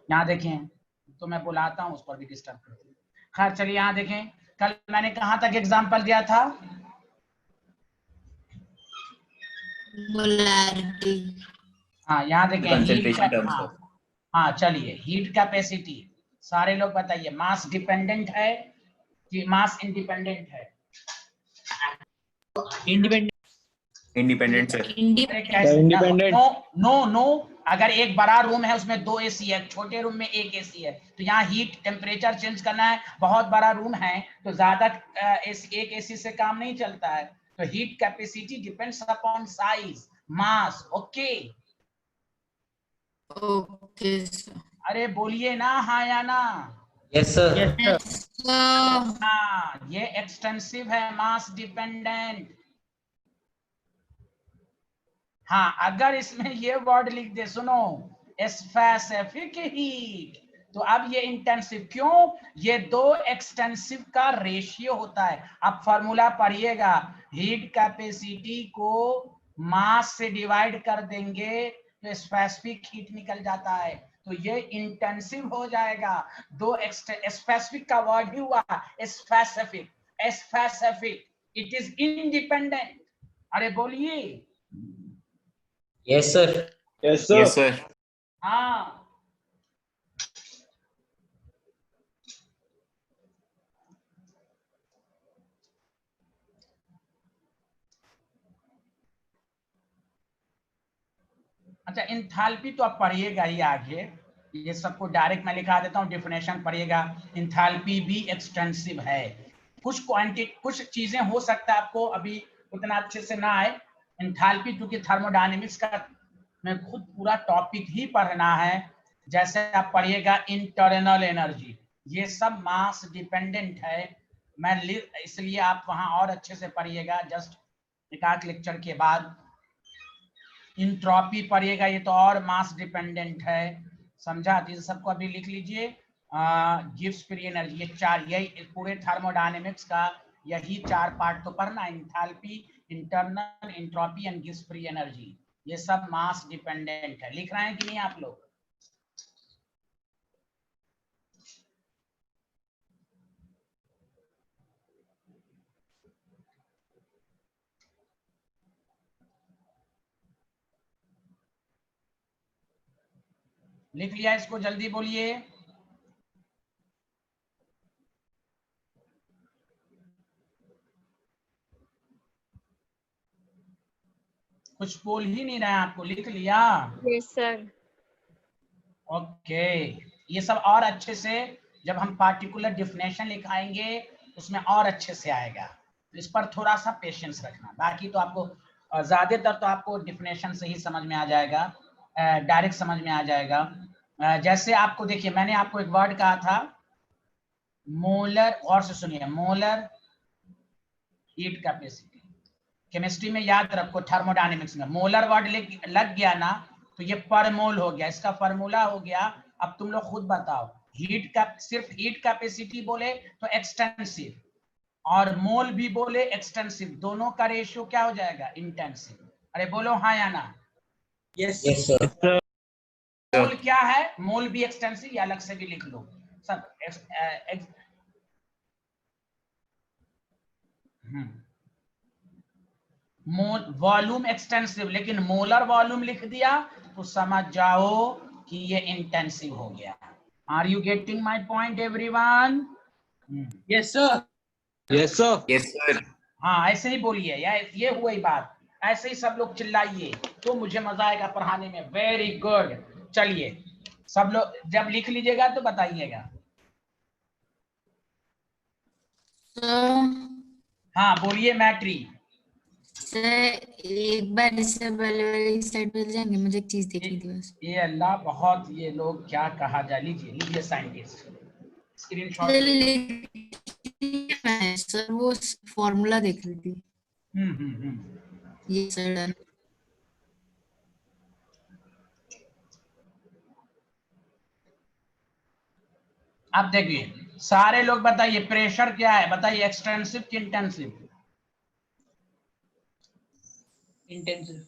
यहाँ देखें, तो मैं बुलाता हूँ, उस पर भी डिस्टर्ब करती हूँ। खैर चलिए यहाँ देखें, कल मैंने कहाँ तक एग्जाम्पल दिया था? मोलारिटी। हाँ यहाँ देखें concentration terms हाँ of हाँ चलिए, हीट कैपेसिटी, सारे लोग बताइए, मास डिपेंडेंट है कि मास इंडिपेंडेंट है? independent sir. अरे कैसे? इंडिपेंडेंट। नो, अगर एक बड़ा रूम है उसमें 2 एसी है, छोटे रूम में 1 एसी है, तो यहाँ हीट टेम्परेचर चेंज करना है, बहुत बड़ा रूम है तो ज्यादा एक एसी से काम नहीं चलता है। तो heat capacity depends upon size, mass. Okay okay sir. अरे बोलिए ना हाँ या ना। Yes sir. हाँ, ये एक्सटेंसिव है, मास डिपेंडेंट। हाँ, अगर इसमें ये वर्ड लिख दे, सुनो, स्पेसिफिक हीट, तो अब ये इंटेंसिव। क्यों? ये दो एक्सटेंसिव का रेशियो होता है। अब फॉर्मूला पढ़िएगा, हीट कैपेसिटी को मास से डिवाइड कर देंगे तो स्पेसिफिक हीट निकल जाता है, तो ये इंटेंसिव हो जाएगा। दो स्पेसिफिक का वर्ड ही हुआ specific, specific, it is independent. अरे बोलिए। Yes sir. Yes sir. Yes sir. हाँ अच्छा, इंथैल्पी तो आप पढ़िएगा ही आगे, ये सबको डायरेक्ट मैं लिखा देता हूँ, डेफिनेशन पढ़िएगा। इंथैल्पी भी एक्सटेंसिव है। कुछ चीजें हो सकता है आपको अभी उतना अच्छे से ना आए। इंथैल्पी क्योंकि थर्मोडायनेमिक्स का में खुद पूरा टॉपिक ही पढ़ना है। जैसे आप पढ़िएगा इंटरनल एनर्जी, ये सब मास डिपेंडेंट है। मैं इसलिए आप वहां और अच्छे से पढ़िएगा, जस्ट एक आध लेक्चर के बाद। इंट्रॉपी पढ़िएगा, ये तो और मास डिपेंडेंट है, समझा? तो सबको अभी लिख लीजिए। गिव्स फ्री एनर्जी, ये चार, यही पूरे थर्मोडायनेमिक्स का यही 4 पार्ट तो पढ़ना, enthalpy, internal, entropy and gives free energy, ये सब मास डिपेंडेंट है। लिख रहे हैं कि नहीं आप लोग? लिख लिया इसको? जल्दी बोलिए। कुछ बोल ही नहीं रहे आपको, लिख लिया? Yes sir. ओके, ये सब और अच्छे से जब हम पार्टिकुलर डिफिनेशन लिखाएंगे उसमें और अच्छे से आएगा, तो इस पर थोड़ा सा पेशेंस रखना। बाकी तो आपको ज्यादातर तो आपको डिफिनेशन से ही समझ में आ जाएगा, डायरेक्ट समझ में आ जाएगा। जैसे आपको देखिए, मैंने आपको एक वर्ड कहा था मोलर, और से सुनिए, मोलर हीट कैपेसिटी। केमिस्ट्री में याद रखो, थर्मोडायनेमिक्स में मोलर वर्ड लग गया ना तो ये पर मोल हो गया, इसका फार्मूला हो गया। अब तुम लोग खुद बताओ, हीट का सिर्फ हीट कैपेसिटी बोले तो एक्सटेंसिव, और मोल भी बोले एक्सटेंसिव, दोनों का रेशियो क्या हो जाएगा? इंटेंसिव। अरे बोलो हाँ या ना। Yes sir. मोल क्या है? मोल भी एक्सटेंसिव, या अलग से भी लिख लो सब। मोल वॉल्यूम एक्सटेंसिव, लेकिन मोलर वॉल्यूम लिख दिया तो समझ जाओ कि ये इंटेंसिव हो गया। Are you getting my point everyone? Yes sir. Yes sir. Yes sir. हाँ ऐसे ही बोलिए, या ये हुई बात, ऐसे ही सब लोग चिल्लाइए तो मुझे मजा आएगा पढ़ाने में। Very good. चलिए सब लोग जब लिख लीजिएगा तो बताइएगा। हाँ बोलिए मैट्री। सर एक बार इससे पहले वाली स्लाइड पे जाएंगे, मुझे एक चीज देखनी थी बस। ये अल्लाह, बहुत ये लोग क्या कहा जा। लीजिए लीजिए साइंटिस्ट, स्क्रीनशॉट। सर वो फॉर्मूला देख रही थी। हम्म। ये सर अब देखिए सारे लोग बताइए, प्रेशर क्या है? बताइए, एक्सटेंसिव कि इंटेंसिव? इंटेंसिव।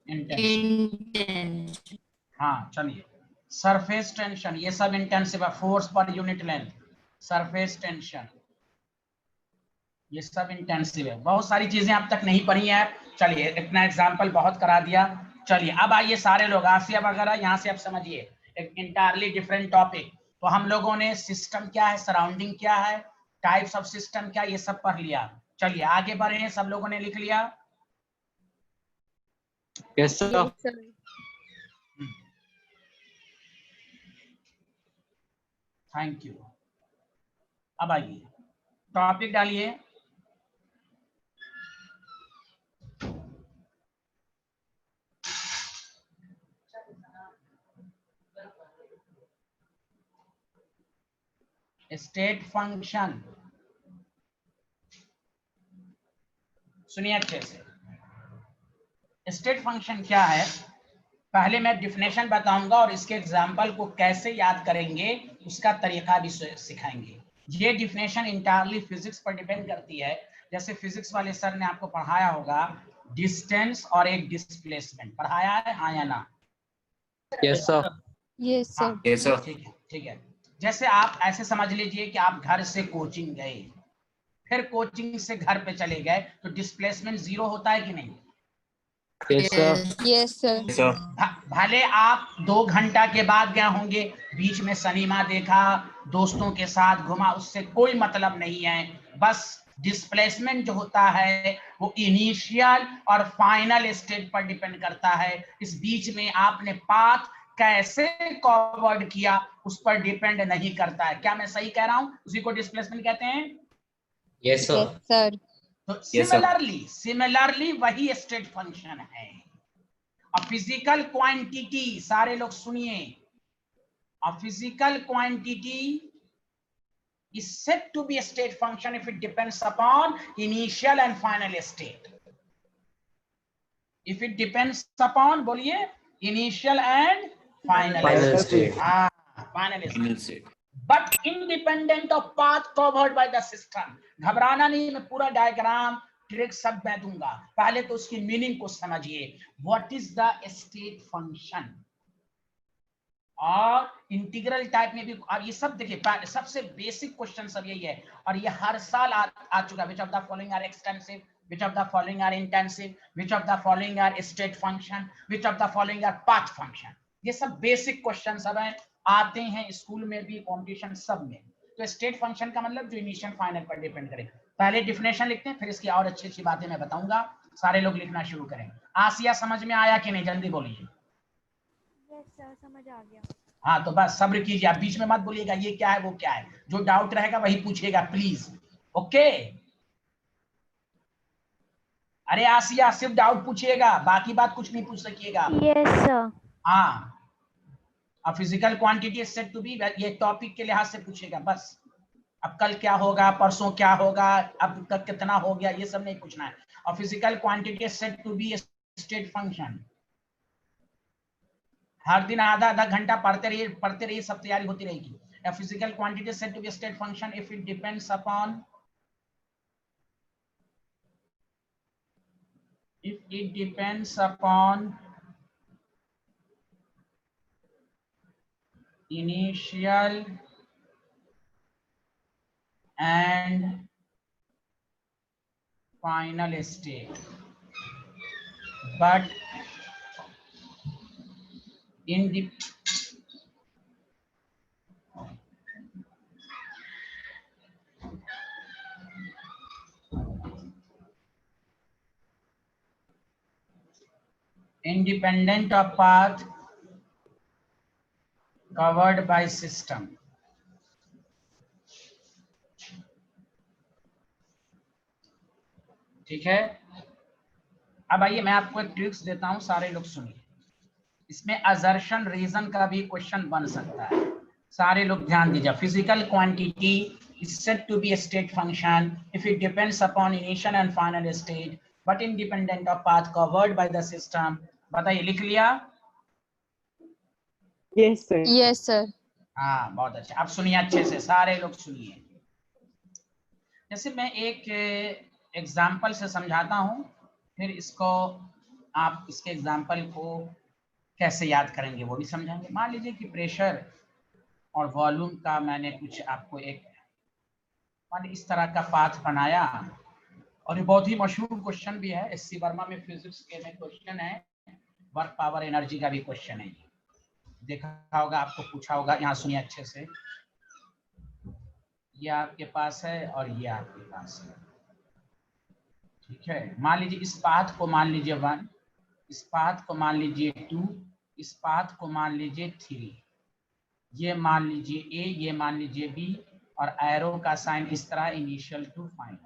इंटेंसिव। हाँ चलिए, सरफेस टेंशन, ये सब इंटेंसिव है, force per unit length, surface tension, ये सब इंटेंसिव है। बहुत सारी चीजें अब तक नहीं पढ़ी है। चलिए इतना एग्जाम्पल बहुत करा दिया। चलिए अब आइए सारे लोग, आसिया वगैरह यहाँ से अब समझिए एक इंटायरली डिफरेंट टॉपिक। तो हम लोगों ने सिस्टम क्या है, सराउंडिंग क्या है, टाइप्स ऑफ सिस्टम क्या, ये सब पढ़ लिया। चलिए आगे बढ़े, सब लोगों ने लिख लिया? Yes, sir. Thank you. अब आइए टॉपिक डालिए। स्टेट फंक्शन, सुनिए अच्छे से। स्टेट फंक्शन क्या है, पहले मैं डिफिनेशन बताऊंगा और इसके एग्जाम्पल को कैसे याद करेंगे उसका तरीका भी सिखाएंगे। ये डिफिनेशन इंटायरली फिजिक्स पर डिपेंड करती है। जैसे फिजिक्स वाले सर ने आपको पढ़ाया होगा डिस्टेंस और एक डिस्प्लेसमेंट, पढ़ाया है हाँ या ना? Yes, sir. Yes, sir. Yes, sir. ठीक है ठीक है। जैसे आप ऐसे समझ लीजिए कि आप घर से कोचिंग गए, फिर कोचिंग से घर पे चले गए, तो डिस्प्लेसमेंट 0 होता है कि नहीं? Yes, sir. Yes, sir. Yes, sir. भले आप 2 घंटा के बाद गए होंगे, बीच में सिनेमा देखा, दोस्तों के साथ घुमा, उससे कोई मतलब नहीं है। बस डिस्प्लेसमेंट जो होता है वो इनिशियल और फाइनल स्टेट पर डिपेंड करता है। इस बीच में आपने पाथ कैसे कवर्ड किया उस पर डिपेंड नहीं करता है। क्या मैं सही कह रहा हूं? उसी को डिस्प्लेसमेंट कहते हैं। Yes, sir. Yes, sir. तो Yes, sir. सिमिलरली वही स्टेट फंक्शन है। A physical quantity, सारे लोग सुनिए, a physical quantity is said to be a state function if it depends upon initial and final state. If it depends upon, बोलिए, initial and final state. final state. But independent of path covered by the system. घबराना नहीं, मैं पूरा diagram trick सब मैं दूंगा, पहले तो उसकी मीनिंग को समझिए। What is the state function? और इंटीग्रल टाइप में भी अब ये सब देखिए, सबसे बेसिक क्वेश्चन सब यही है, और ये हर साल आ चुका। Which of the following are extensive, which of the following are intensive, which of the following are state function, which of the following are path function. ये सब बेसिक क्वेश्चन सब है, आते हैं स्कूल में भी, कॉम्पिटिशन सब में। तो स्टेट फंक्शन का मतलब जो इनिशियल फाइनल पर डिपेंड करे। पहले डिफिनेशन लिखते हैं, फिर इसकी और अच्छी अच्छी बातें मैं बताऊंगा। सारे लोग लिखना शुरू करें। आसिया समझ में आया कि नहीं, जल्दी बोलिए। यस सर, समझ आ गया। हाँ तो बस सब्र कीजिए, आप बीच में मत बोलिएगा ये क्या है वो क्या है, जो डाउट रहेगा वही पूछिएगा प्लीज। ओके? अरे आसिया सिर्फ डाउट पूछिएगा, बाकी बात कुछ नहीं पूछ सकिएगा। Yes sir. हाँ, अब physical quantity is said to be, ये टॉपिक के लिहाज से पूछेगा बस। अब कल क्या होगा, परसों क्या होगा, अब तक कितना हो गया, ये सब नहीं पूछना है। और physical quantity is said to be state function. हर दिन आधा आधा घंटा पढ़ते रहिए, सब तैयारी होती रहेगी। A physical quantity is said to be a state function if it depends upon initial and final state, but independent of path covered by system. ठीक है? अब आइए मैं आपको एक ट्रिक्स देता हूं, सारे लोग सुनिए। इसमें असर्शन रीजन का भी क्वेश्चन बन सकता है, सारे लोग ध्यान दीजिए। Physical quantity is said to be a state function if it depends upon initial and final state but independent of path covered by the system. बताइए, लिख लिया? Yes, sir. Yes, sir. हाँ बहुत अच्छा। अब सुनिए अच्छे से, सारे लोग सुनिए। जैसे मैं एक एग्जाम्पल से समझाता हूँ, फिर इसको आप इसके एग्जाम्पल को कैसे याद करेंगे वो भी समझाएंगे। मान लीजिए कि प्रेशर और वॉल्यूम का मैंने कुछ आपको एक मान इस तरह का पाथ बनाया, और ये बहुत ही मशहूर क्वेश्चन भी है, एससी वर्मा में फिजिक्स के में क्वेश्चन है, वर्क पावर एनर्जी का भी क्वेश्चन है, देखा होगा आपको, पूछा होगा। यहाँ सुनिए अच्छे से, ये आपके पास है और ये आपके पास है, ठीक है। मान लीजिए इस पाथ को मान लीजिए 1, इस पाथ को मान लीजिए 2, इस पाथ को मान लीजिए 3, ये मान लीजिए ए, ये मान लीजिए बी, और एरो का साइन इस तरह इनिशियल टू फाइनल।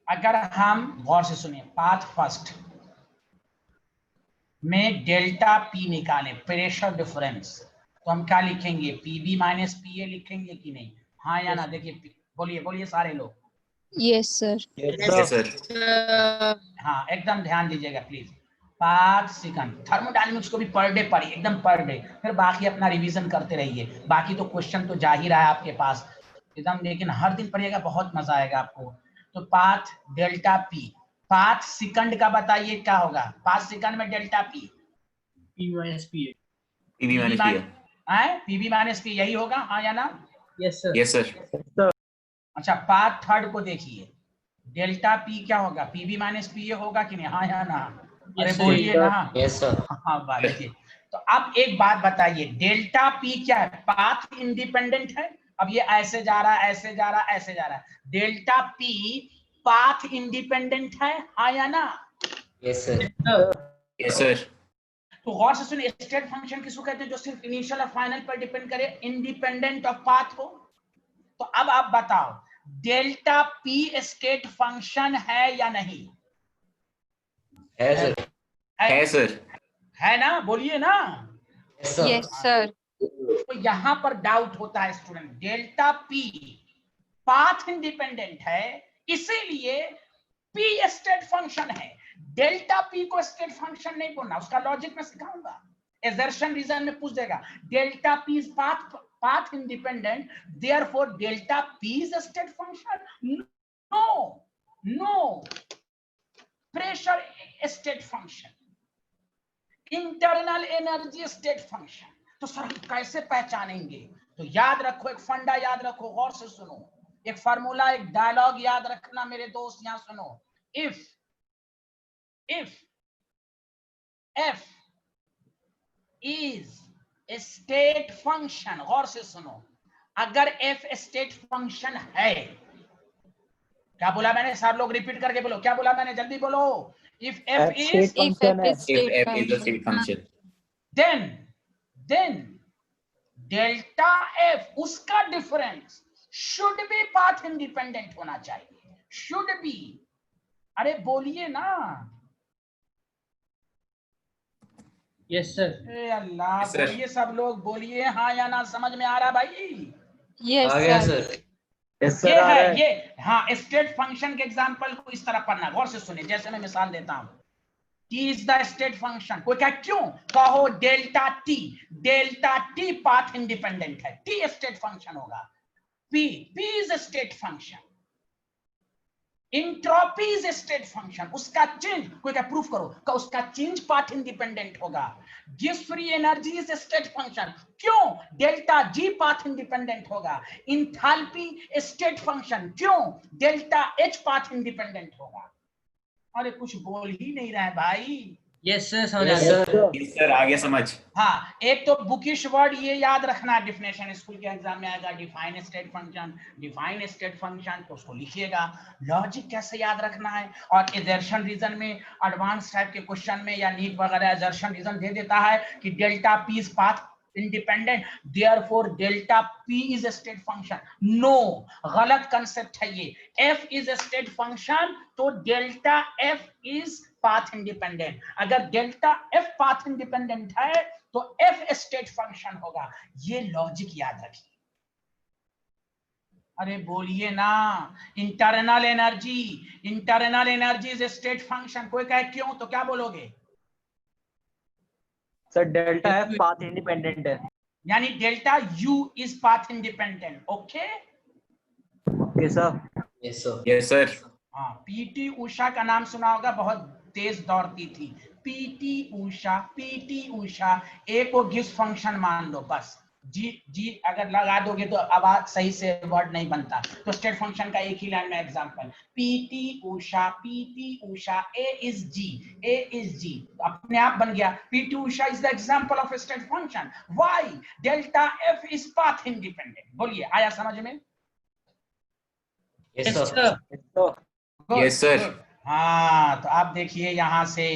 अगर हम गौर से सुनिए, पाथ फर्स्ट में डेल्टा पी निकालें, प्रेशर डिफरेंस, तो हम क्या लिखेंगे, पीबी माइनस पीए लिखेंगे कि नहीं? हाँ या ना? देखिए बोलिए बोलिए सारे लोग। Yes sir. Yes, sir. हाँ एकदम ध्यान दीजिएगा प्लीज। 5 सेकंड, थर्मोडायनेमिक्स को भी पर डे पढ़िए, एकदम पर डे, फिर बाकी अपना रिवीजन करते रहिए। बाकी तो क्वेश्चन तो जा ही रहा है आपके पास एकदम, लेकिन हर दिन पढ़िएगा, बहुत मजा आएगा आपको। तो पाथ डेल्टा पी, 5 सेकंड का बताइए क्या होगा? 5 सेकंड में delta P, PB minus PA. PB minus P, यही होगा हाँ या ना? Yes, sir. Yes, sir. अच्छा पाथ थर्ड को देखिए, डेल्टा पी क्या होगा? पीबी माइनस पी होगा कि नहीं? हाँ या ना? अरे बोलिए ना। Yes, sir. हाँ बात देखिए। तो अब एक बात बताइए, डेल्टा पी क्या है? पाथ इंडिपेंडेंट है। अब ये ऐसे जा रहा है, ऐसे जा रहा है, ऐसे जा रहा है, डेल्टा पी पाथ इंडिपेंडेंट है, हाँ या ना? Yes, sir. Yes, sir. तो गौर से सुनिए, स्टेट फंक्शन किसको कहते हैं? जो सिर्फ इनिशियल और फाइनल पर डिपेंड करे, इंडिपेंडेंट ऑफ पाथ हो। तो अब आप बताओ, डेल्टा पी स्टेट फंक्शन है या नहीं? है सर। है सर। है ना? बोलिए ना। Yes sir. तो यहां पर डाउट होता है student, delta P path independent है, इसीलिए पी स्टेट फंक्शन है। डेल्टा पी को स्टेट फंक्शन नहीं बोलना, उसका लॉजिक मैं सिखाऊंगा, एजर्शन रीजन में पूछ देगा। Delta P is path independent, therefore delta p is a state function. No, pressure state function, internal energy state function। तो सर हम कैसे पहचानेंगे? तो याद रखो, एक फंडा याद रखो, गौर से सुनो, एक फार्मूला, एक डायलॉग याद रखना मेरे दोस्त, यहां सुनो। if f is a state function, गौर से सुनो, अगर f स्टेट फंक्शन है, क्या बोला मैंने? सब लोग रिपीट करके बोलो, क्या बोला मैंने? जल्दी बोलो। if f is a state function, then delta f, उसका difference should be path independent होना चाहिए, शुड बी। अरे बोलिए ना। Yes sir. अल्लाह, बोलिए सब लोग, बोलिए हाँ या ना? समझ में आ रहा भाई? यस आ गया सर। सर। ये है ये, हाँ स्टेट फंक्शन के एग्जांपल को इस तरह पढ़ना, गौर से सुनिए। जैसे मैं मिसाल देता हूं, T is the state function, कोई क्या क्यों कहो डेल्टा टी पाथ इंडिपेंडेंट है, T स्टेट फंक्शन होगा, P is state function, entropy is state function, उसका चेंज, कोई क्या प्रूफ करो का उसका चेंज पाथ इंडिपेंडेंट होगा। Gives free energy is state function, क्यों? डेल्टा जी पाथ इंडिपेंडेंट होगा। इंथैल्पी स्टेट फंक्शन, क्यों? डेल्टा एच पाथ इंडिपेंडेंट होगा। अरे कुछ बोल ही नहीं रहा है भाई। यस सर, समझ आ गया। यस सर, आ गया समझ। हाँ, एक तो बुकिश वर्ड ये याद रखना, डिफिनेशन स्कूल के एग्जाम में आएगा, डिफाइन स्टेट फंक्शन, तो उसको लिखिएगा। लॉजिक कैसे याद रखना है, और एजर्शन रीजन में एडवांस टाइप के क्वेश्चन में या नीट वगैरह एजर्शन रीजन दे देता है कि delta P is path independent, therefore delta P is a state function. No, गलत कंसेप्ट है ये। F is a state function, तो delta F is path independent. अगर डेल्टा एफ पाथ इंडिपेंडेंट है तो एफ स्टेट फंक्शन होगा। ये logic याद रखिए। अरे बोलिए ना। Internal energy is state function, कोई कहे क्यों तो क्या बोलोगे? Sir delta F path independent है, यानी delta U is path independent. Okay okay sir. Yes sir. Yes sir. हाँ, पीटी उषा का नाम सुना होगा, बहुत तेज दौड़ती थी, पीटी उषा ए को गिव्स फंक्शन मान लो बस। जी अगर लगा दोगे तो आवाज सही से वर्ड नहीं बनता, तो स्टेट फंक्शन का एक ही लाइन में example, PT Usha A is जी, अपने आप बन गया। PT Usha is the example of state function. Why? Delta F is path independent. बोलिए, आया समझ में? Yes, sir. Yes, sir. हाँ, तो आप देखिए यहां से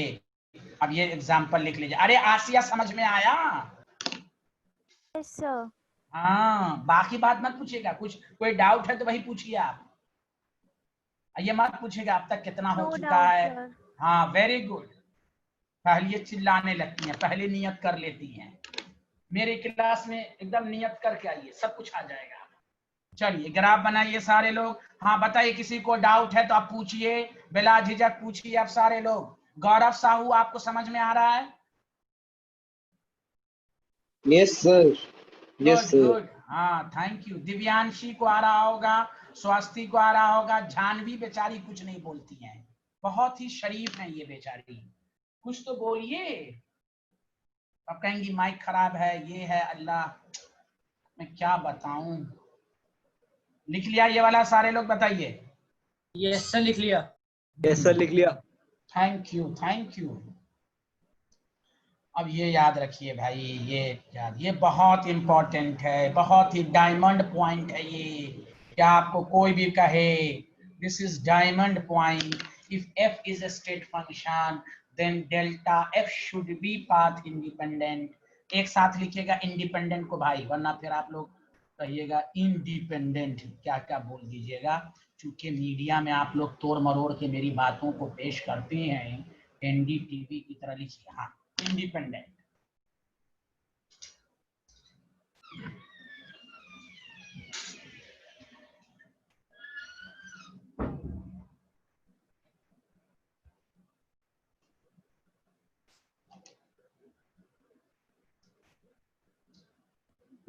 अब ये एग्जांपल लिख लीजिए। अरे आसिया समझ में आया? Yes sir. हाँ, बाकी बात मत पूछिएगा, कुछ कोई डाउट है तो वही पूछिए आप, ये मत पूछिएगा अब तक कितना हो चुका है। हाँ, वेरी गुड। पहले चिल्लाने लगती हैं, पहले नियत कर लेती हैं। मेरे क्लास में एकदम नियत करके आइए, सब कुछ आ जाएगा। चलिए ग्राफ बनाइए सारे लोग। हाँ बताइए, किसी को डाउट है तो आप पूछिए, बिला झिझक पूछिए आप सारे लोग। गौरव साहू, आपको समझ में आ रहा है? Yes sir. Yes sir. Good. हाँ, थैंक यू। दिव्यांशी को आ रहा होगा, स्वास्थी को आ रहा होगा। जानवी बेचारी कुछ नहीं बोलती हैं, बहुत ही शरीफ हैं ये बेचारी, कुछ तो बोलिए। अब कहेंगी माइक खराब है, ये है, अल्लाह मैं क्या बताऊं। लिख लिया ये वाला सारे लोग? बताइए। यस सर, लिख लिया। यस सर, लिख लिया। Thank you, thank you. अब ये याद रखिए भाई, ये बहुत इंपॉर्टेंट है, बहुत ही डायमंड पॉइंट है ये। क्या आपको कोई भी कहे this is diamond point, if F is a state function then delta F should be path independent. एक साथ लिखिएगा इंडिपेंडेंट को भाई, वरना फिर आप लोग कहिएगा इंडिपेंडेंट, क्या क्या बोल दीजिएगा। चूंकि मीडिया में आप लोग तोड़ मरोड़ के मेरी बातों को पेश करते हैं, एनडीटीवी की तरह लिखिए। हाँ, इंडिपेंडेंट।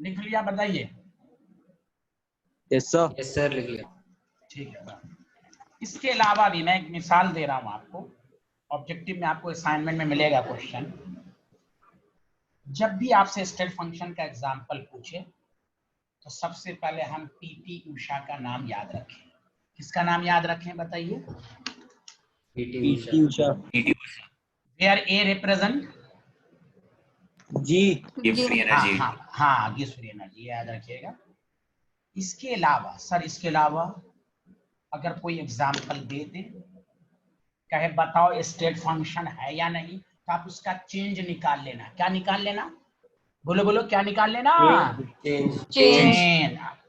लिख लिया? बताइए। Yes sir. यस सर, लिख लिया। ठीक है। इसके अलावा भी मैं एक मिसाल दे रहा हूं आपको, ऑब्जेक्टिव में आपको असाइनमेंट में मिलेगा क्वेश्चन। जब भी आपसे स्टेट फंक्शन का एग्जांपल पूछे तो सबसे पहले हम पीटी उषा का नाम याद रखें। किसका नाम याद रखें बताइए? PT Usha. Where A represent G. Give free energy. हाँ, गिव्स फ्री एनर्जी, याद रखिएगा। इसके अलावा सर, इसके अलावा अगर कोई एग्जांपल दे दे, कहे बताओ स्टेट फंक्शन है या नहीं, तो आप उसका चेंज निकाल लेना। क्या निकाल लेना? बोलो बोलो, क्या निकाल लेना?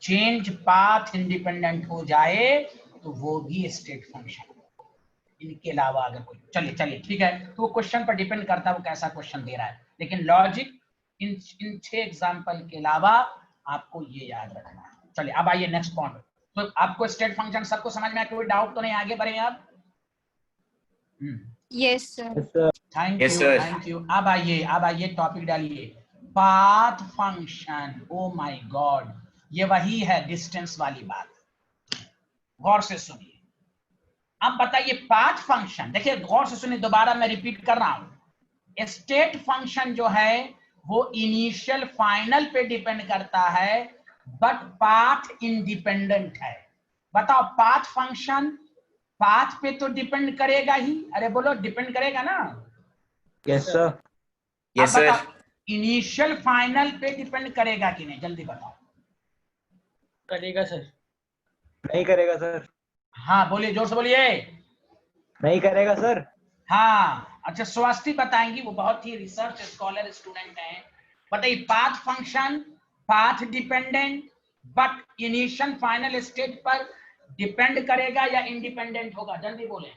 चेंज पाथ इंडिपेंडेंट हो जाए तो वो भी स्टेट फंक्शन। इनके अलावा अगर कोई, चलिए ठीक है, तो वो क्वेश्चन पर डिपेंड करता है वो कैसा क्वेश्चन दे रहा है, लेकिन लॉजिक इन 6 एग्जांपल के अलावा आपको ये याद रखना है। चलिए अब आइए नेक्स्ट पॉइंट। तो आपको स्टेट फंक्शन सबको समझ में आया, कोई डाउट तो नहीं? आगे बढ़े आप। Yes, sir. Thank you. अब आइए टॉपिक डालिए, path function. O my God, ये वही है डिस्टेंस वाली बात। गौर से सुनिए। अब बताइए पाथ फंक्शन, देखिए गौर से सुनिए, दोबारा मैं रिपीट कर रहा हूं। स्टेट फंक्शन जो है वो इनिशियल फाइनल पे डिपेंड करता है, बट पाथ इंडिपेंडेंट है। बताओ, पाथ फंक्शन पाथ पे तो डिपेंड करेगा ही। अरे बोलो, डिपेंड करेगा ना? Yes sir. Yes sir. Initial final पे डिपेंड करेगा कि नहीं? जल्दी बताओ। करेगा सर। नहीं करेगा सर। हाँ बोलिए, जोर से बोलिए। नहीं करेगा सर। हाँ, अच्छा स्वास्थी बताएंगी, वो बहुत ही रिसर्च स्कॉलर स्टूडेंट हैं। बताइए, path function path dependent but initial final state पर डिपेंड करेगा या इंडिपेंडेंट होगा? जल्दी बोले।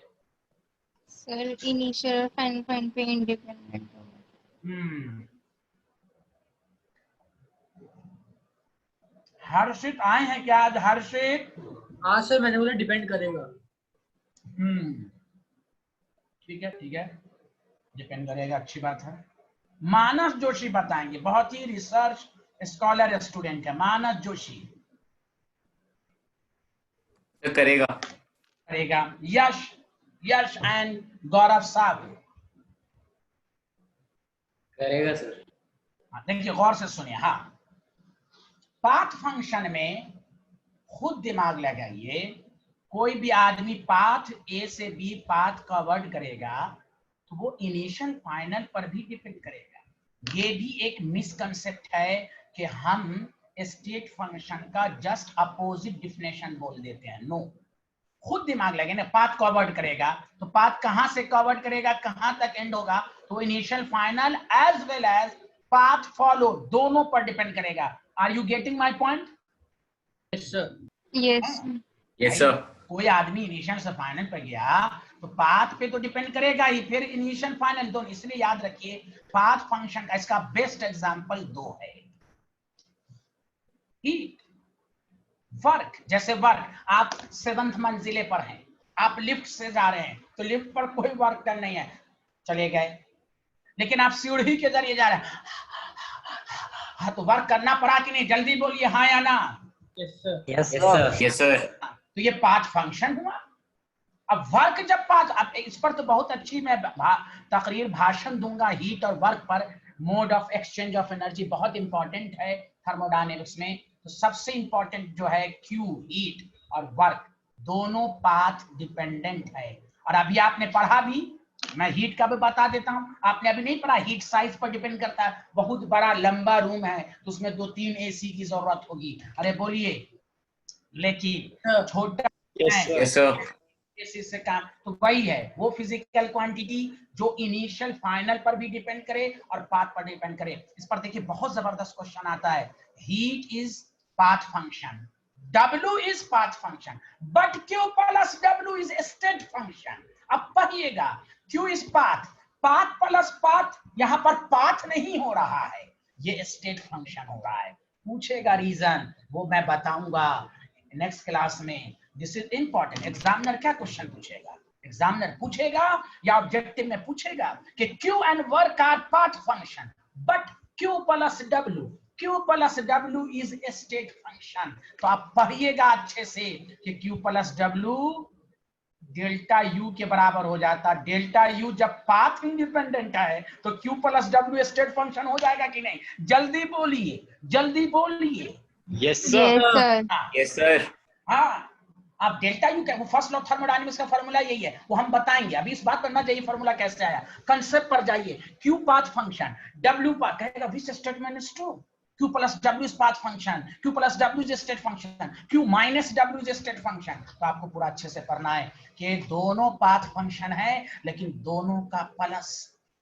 Sir, initial final point पे independent होगा। हर्षित आए हैं क्या आज? हर्षित? हाँ सर, मैंने बोला डिपेंड करेगा। ठीक है, डिपेंड करेगा, अच्छी बात है। मानस जोशी बताएंगे, बहुत ही रिसर्च स्कॉलर स्टूडेंट है मानस जोशी। करेगा। यश एंड गौरव साहब। करेगा सर। देखिए गौर से सुनिए। हाँ, पाथ फंक्शन में खुद दिमाग लगाइए। कोई भी आदमी पाथ ए से बी पाथ कवर्ड करेगा तो वो इनिशियल फाइनल पर भी डिपेंड करेगा। ये भी एक मिसकंसेप्ट है कि हम स्टेट फंक्शन का जस्ट अपोजिट डिफिनेशन बोल देते हैं। नो, खुद दिमाग लगे ना। पाथ कवर्ड करेगा तो पाथ कहां से कवर्ड करेगा, कहां तक एंड होगा, तो initial final as well as path follow दोनों पर डिपेंड करेगा। Are you getting my point? Yes sir. Yes. Yes sir. कोई आदमी इनिशियल से फाइनल पर गया तो पाथ पे तो डिपेंड करेगा ही, फिर इनिशियल फाइनल दोनों। इसलिए याद रखिए पाथ फंक्शन का इसका बेस्ट एग्जांपल दो है। Heat, work. जैसे वर्क, आप 7th मंजिले पर हैं, आप लिफ्ट से जा रहे हैं तो लिफ्ट पर कोई वर्क डन नहीं है, चले गए। लेकिन आप सीढ़ी के जरिए जा रहे हैं, हाँ तो वर्क करना पड़ा कि नहीं? जल्दी बोलिए हाँ या ना। Yes sir. Yes yes sir. Sir. Yes sir. तो ये पाथ फंक्शन हुआ। अब वर्क जब पाथ, अब इस पर तो बहुत अच्छी मैं तकरीर भाषण दूंगा हीट और वर्क पर। Mode of exchange of energy बहुत इंपॉर्टेंट है थर्मोडायनेमिक्स में। तो सबसे इंपॉर्टेंट जो है क्यू, हीट और वर्क दोनों पाथ डिपेंडेंट है। और अभी आपने पढ़ा भी, मैं हीट का भी बता देता हूं, आपने अभी नहीं पढ़ा, हीट साइज पर डिपेंड करता है। बहुत बड़ा लंबा रूम है तो उसमें 2-3 एसी की जरूरत होगी। अरे बोलिए, लेकिन छोटा यस सर। एसी से काम, तो वही है वो फिजिकल क्वांटिटी जो इनिशियल फाइनल पर भी डिपेंड करे और पाथ पर डिपेंड करे। इस पर देखिए बहुत जबरदस्त क्वेश्चन आता है। Heat is path function, W is path function, but Q plus W is state function. अब पढ़िएगा, Q is path, path plus path, यहां पर पाथ नहीं हो रहा है, ये स्टेट फंक्शन हो रहा है। पूछेगा रीजन, वो मैं बताऊंगा नेक्स्ट क्लास में। This is important. एग्जामिनर क्या क्वेश्चन पूछेगा? एग्जामिनर पूछेगा या ऑब्जेक्टिव में पूछेगा कि Q and work are path function but Q plus W is a state function. तो आप पढ़िएगा अच्छे से कि Q plus W delta U के बराबर हो जाता। डेल्टा U जब पाथ इंडिपेंडेंट है तो Q plus W state function हो जाएगा कि नहीं? जल्दी बोलिए, जल्दी बोलिए। Yes Yes, sir. sir. Yes sir. हाँ, आप डेल्टा यू क्या, वो फर्स्ट लॉ थर्मोडायनेमिक्स का फार्मूला यही है, वो हम बताएंगे। अभी इस बात पर ना जाइए फार्मूला कैसे आया, कंसेप्ट पर जाइए। Q path function, W path, कहेगा which statement is true? Q plus W is path function, Q plus W is state function, Q minus W is state function. तो आपको पूरा अच्छे से पढ़ना है कि दोनों पाथ फंक्शन है लेकिन दोनों का प्लस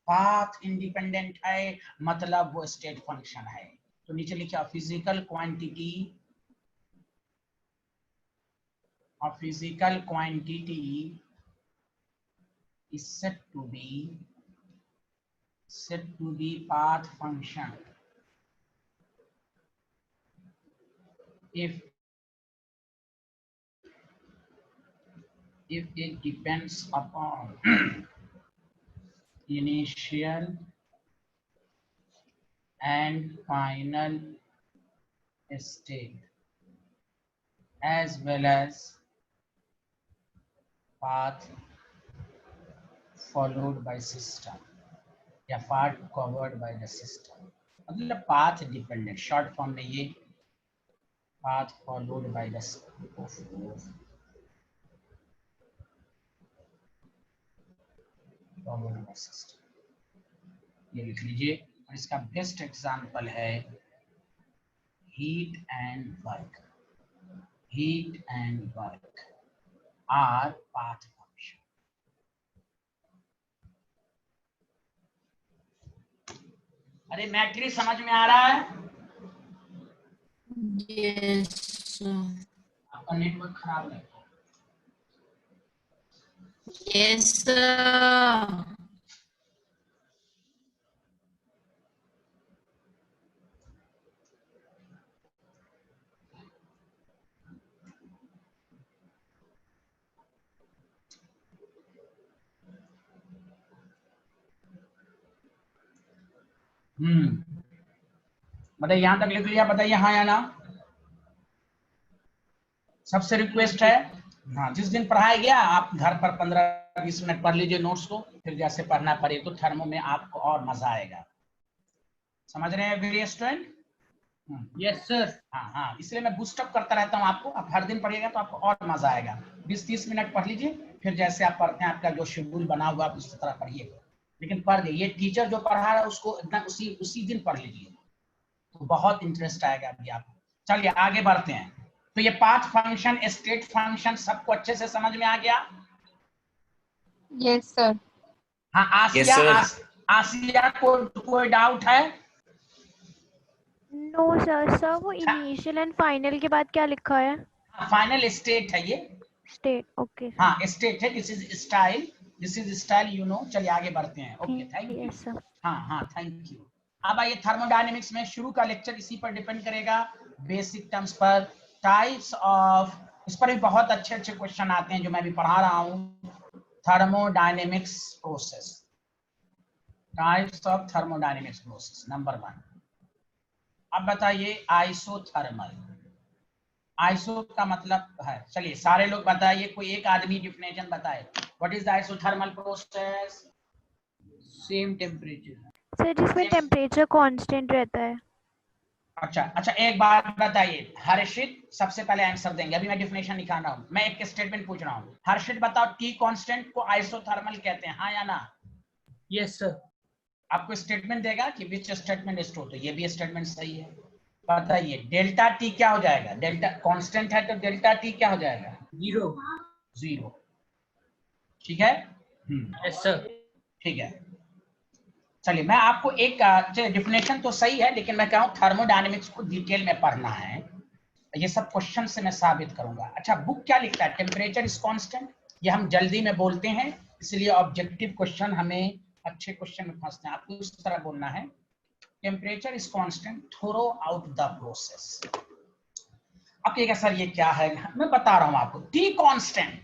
पाथ इंडिपेंडेंट है, मतलब वो स्टेट फंक्शन है। तो नीचे लिखा physical quantity, a physical quantity is said to be path function if it depends upon initial and final state as well as path followed by system या path covered by the system, मतलब path dependent. Short form में ये path followed by the system, ये लिख लीजिए। और इसका best example है heat and work. Heat and work are path function. अरे मैट्रिक्स समझ में आ रहा है? Yes, sir. आपका नेटवर्क खराब है। Yes, sir. बताइए, यहां तक लिख लिया? बताइए हाँ या ना। सबसे रिक्वेस्ट है, हाँ, जिस दिन पढ़ाया गया आप घर पर 15-20 मिनट पढ़ लीजिए नोट्स को, फिर जैसे पढ़ना पड़े तो थर्मो में आपको और मजा आएगा। समझ रहे हैं मेरे स्टूडेंट? Yes, sir. हाँ हाँ, इसलिए मैं बूस्टअप करता रहता हूँ आपको। आप हर दिन पढ़िएगा तो आपको और मजा आएगा। 20-30 मिनट पढ़ लीजिए, फिर जैसे आप पढ़ते हैं आपका जो शेड्यूल बना हुआ आप उस तरह पढ़िएगा, लेकिन पढ़ लीजिए। ये टीचर जो पढ़ा रहा है उसको एकदम उसी दिन पढ़ लीजिए, तो बहुत इंटरेस्ट आएगा अभी आपको। चलिए आगे बढ़ते हैं। तो ये पाथ फंक्शन, स्टेट फंक्शन सबको अच्छे से समझ में आ गया? Yes, sir. हाँ आसिया, Yes, sir. आसिया को कोई डाउट है? No sir. सर वो इनिशियल एंड फाइनल के बाद क्या लिखा है? फाइनल स्टेट है ये। स्टेट। ओके हाँ स्टेट है। This is style, this is style, you know. चलिए आगे बढ़ते हैं। Okay thank you. Yes sir. हाँ हाँ थैंक यू। अब आइए थर्मोडायनेमिक्स में शुरू का लेक्चर इसी पर डिपेंड करेगा, बेसिक टर्म्स पर, टाइप्स ऑफ। इस पर भी बहुत अच्छे अच्छे क्वेश्चन आते हैं जो मैं भी पढ़ा रहा हूँ। Thermodynamics process, types of thermodynamics process, number 1। अब बताइए आइसोथर्मल। आइसो का मतलब है, चलिए सारे लोग बताइए, कोई एक आदमी डिफिनेशन बताए। What is the isothermal process? Same temperature. Sir जिसमें टेम्परेचर कांस्टेंट रहता है। अच्छा एक बात बताइए, हर्षित सबसे पहले आंसर देंगे, अभी मैं डिफिनेशन निकाल रहा हूँ। मैं एक स्टेटमेंट पूछ रहा हूँ, हर्षित बताओ टी कांस्टेंट को आइसोथर्मल कहते हैं, हाँ या ना? Yes, sir. आपको स्टेटमेंट देगा कि विच स्टेटमेंट इज ट्रू, तो ये भी स्टेटमेंट सही है। बताइए डेल्टा टी क्या हो जाएगा? डेल्टा कांस्टेंट है तो डेल्टा टी क्या हो जाएगा? 0. 0। ठीक है। Yes, sir. ठीक है। चलिए मैं आपको एक डिफिनेशन तो सही है, लेकिन मैं कह रहा हूँ थर्मोडायनेमिक्स को डिटेल में पढ़ना है, ये सब क्वेश्चन से मैं साबित करूंगा। अच्छा बुक क्या लिखता है? Temperature is constant. ये हम जल्दी में बोलते हैं, इसलिए ऑब्जेक्टिव क्वेश्चन हमें अच्छे क्वेश्चन में फंसते हैं। आपको इस तरह बोलना है, temperature is constant through out the process. अब कहेगा सर ये क्या है? मैं बता रहा हूं आपको, टी कांस्टेंट।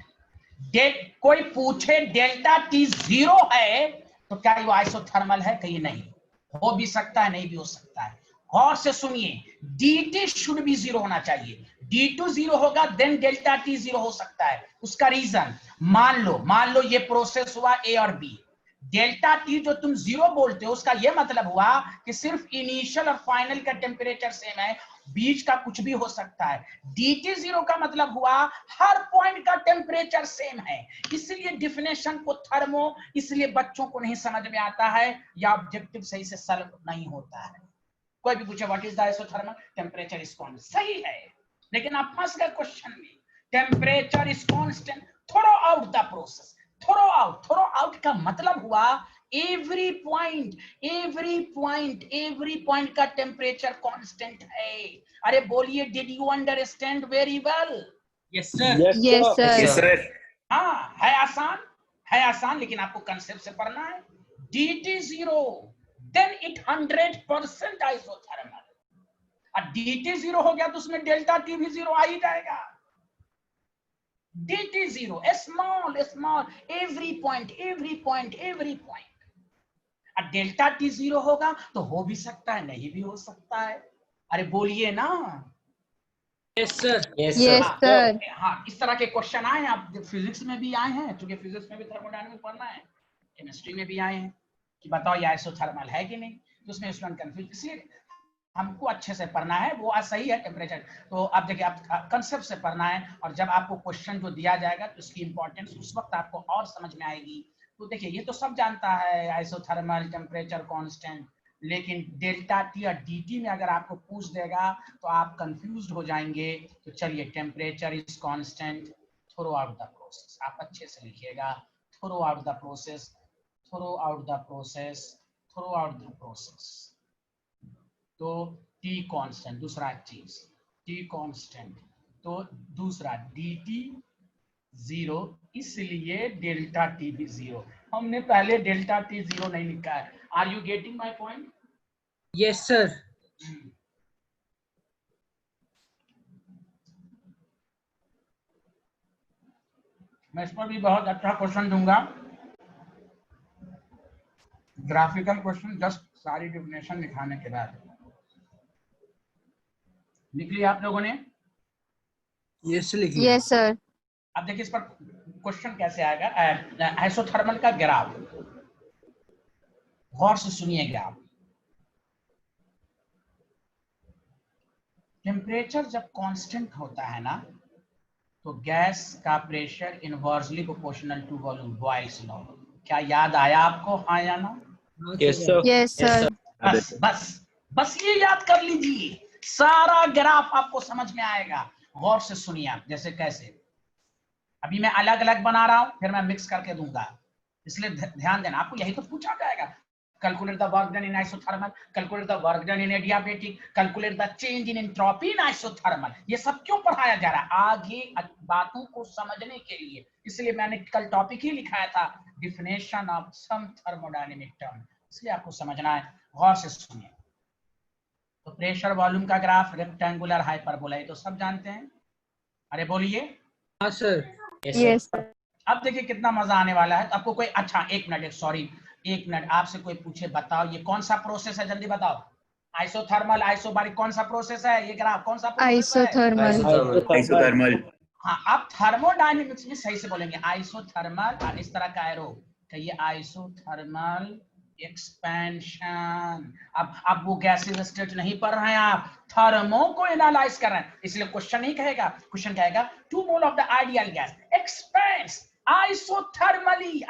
कोई पूछे डेल्टा टी 0 है तो क्या वो आइसोथर्मल है? कहीं नहीं, हो भी सकता है नहीं भी हो सकता है। गौर से सुनिए, dt शुड बी 0 होना चाहिए। d2 0 होगा देन डेल्टा टी 0 हो सकता है। उसका रीजन, मान लो ये प्रोसेस हुआ A और B, डेल्टा टी जो तुम 0 बोलते हो उसका ये मतलब हुआ कि सिर्फ इनिशियल और फाइनल का टेम्परेचर सेम है, बीच का कुछ भी हो सकता है। dt 0 का मतलब हुआ हर पॉइंट का टेम्परेचर सेम है। इसलिए डिफिनेशन को थर्मो, इसलिए बच्चों को नहीं समझ में आता है या ऑब्जेक्टिव सही से सॉल्व नहीं होता है। कोई भी पूछे what is the isothermal, temperature is constant, सही है, लेकिन आप फंस गए क्वेश्चन में। Temperature is constant through out the process. Through out का मतलब हुआ एवरी पॉइंट का टेम्परेचर कांस्टेंट है। अरे बोलिए, did you understand very well? Yes, sir. Yes, sir. Yes, sir. हाँ है आसान, लेकिन आपको कंसेप्ट से पढ़ना है। dt 0 then it 100% isothermal. अब dt 0 हो गया तो उसमें डेल्टा टी भी 0 आ ही जाएगा। dt 0 small every point. अब डेल्टा टी 0 होगा तो हो भी सकता है नहीं भी हो सकता है। अरे बोलिए ना। Yes, sir. Yes, Yes, sir. sir. हाँ इस तरह के क्वेश्चन आए हैं, आप फिजिक्स में भी आए हैं, क्योंकि फिजिक्स में भी थर्मोडायनामिक्स पढ़ना है, केमिस्ट्री में भी आए हैं कि बताओ ये आइसोथर्मल है कि नहीं, तो उसमें स्टूडेंट कंफ्यूज। इसलिए हमको अच्छे से पढ़ना है। वो आज सही है टेम्परेचर, तो आप देखिए आप कंसेप्ट से पढ़ना है, और जब आपको क्वेश्चन जो दिया जाएगा तो उसकी इंपॉर्टेंस उस वक्त आपको और समझ में आएगी। तो देखिए ये तो सब जानता है आइसोथर्मल, टेम्परेचर कांस्टेंट, लेकिन डेल्टा टी और dt में अगर आपको पूछ देगा तो आप कंफ्यूज हो जाएंगे। तो चलिए, temperature is constant through out the process, आप अच्छे से लिखिएगा, थ्रू आउट द प्रोसेस। तो टी कांस्टेंट, दूसरा चीज टी कांस्टेंट, तो दूसरा dt 0, इसलिए डेल्टा टी भी 0। हमने पहले डेल्टा टी 0 नहीं लिखा है। Are you getting my point? Yes, sir. मैं इस पर भी बहुत अच्छा क्वेश्चन दूंगा, ग्राफिकल क्वेश्चन, जस्ट सारी डिफिनेशन लिखाने के बाद। लिख लिया आप लोगों ने? Yes, लिखिए. Yes, sir. अब देखिए इस पर क्वेश्चन कैसे आएगा। आइसोथर्मल का ग्राफ, गौर से सुनिएगा आप। टेम्परेचर जब कांस्टेंट होता है ना तो गैस का pressure inversely proportional to volume, Boyle's law. क्या याद आया आपको, हाँ या ना? Yes, sir. Yes, sir. बस बस बस ये याद कर लीजिए, सारा ग्राफ आपको समझ में आएगा। गौर से सुनिए आप, जैसे कैसे अभी मैं अलग अलग बना रहा हूं, फिर मैं मिक्स करके दूंगा, इसलिए ध्यान देना। आपको यही तो पूछा जाएगा, calculate the work done in isothermal, calculate the work done in adiabatic, calculate the change in entropy in isothermal. ये सब क्यों पढ़ाया जा रहा है? आगे बातों को समझने के लिए। इसलिए मैंने कल टॉपिक ही लिखाया था, definition of some thermodynamic term, इसलिए आपको समझना है। गौर से सुनिए। तो प्रेशर वॉल्यूम का ग्राफ, रेक्टेंगुलर हाइपरबोला, ये तो सब जानते हैं। अरे बोलिए। हाँ सर। Yes, sir. अब देखिए कितना मजा आने वाला है। तो आपको कोई, अच्छा एक मिनट, आपसे कोई पूछे बताओ ये कौन सा प्रोसेस है, जल्दी बताओ। आइसोथर्मल, आइसोबारिक, कौन सा प्रोसेस है? ये ग्राफ कौन सा प्रोसेस है? Isothermal. आइसोथर्मल। हाँ, आप थर्मोडायनेमिक्स में सही से बोलेंगे आइसोथर्मल, इस तरह का एरो, कहिए आइसोथर्मल एक्सपेंशन। अब वो गैसेस स्टेट नहीं पढ़ रहे हैं आप, थर्मो को एनालाइज कर रहे हैं, इसलिए क्वेश्चन नहीं कहेगा। क्वेश्चन कहेगा 2 mole of the ideal gas expends isothermally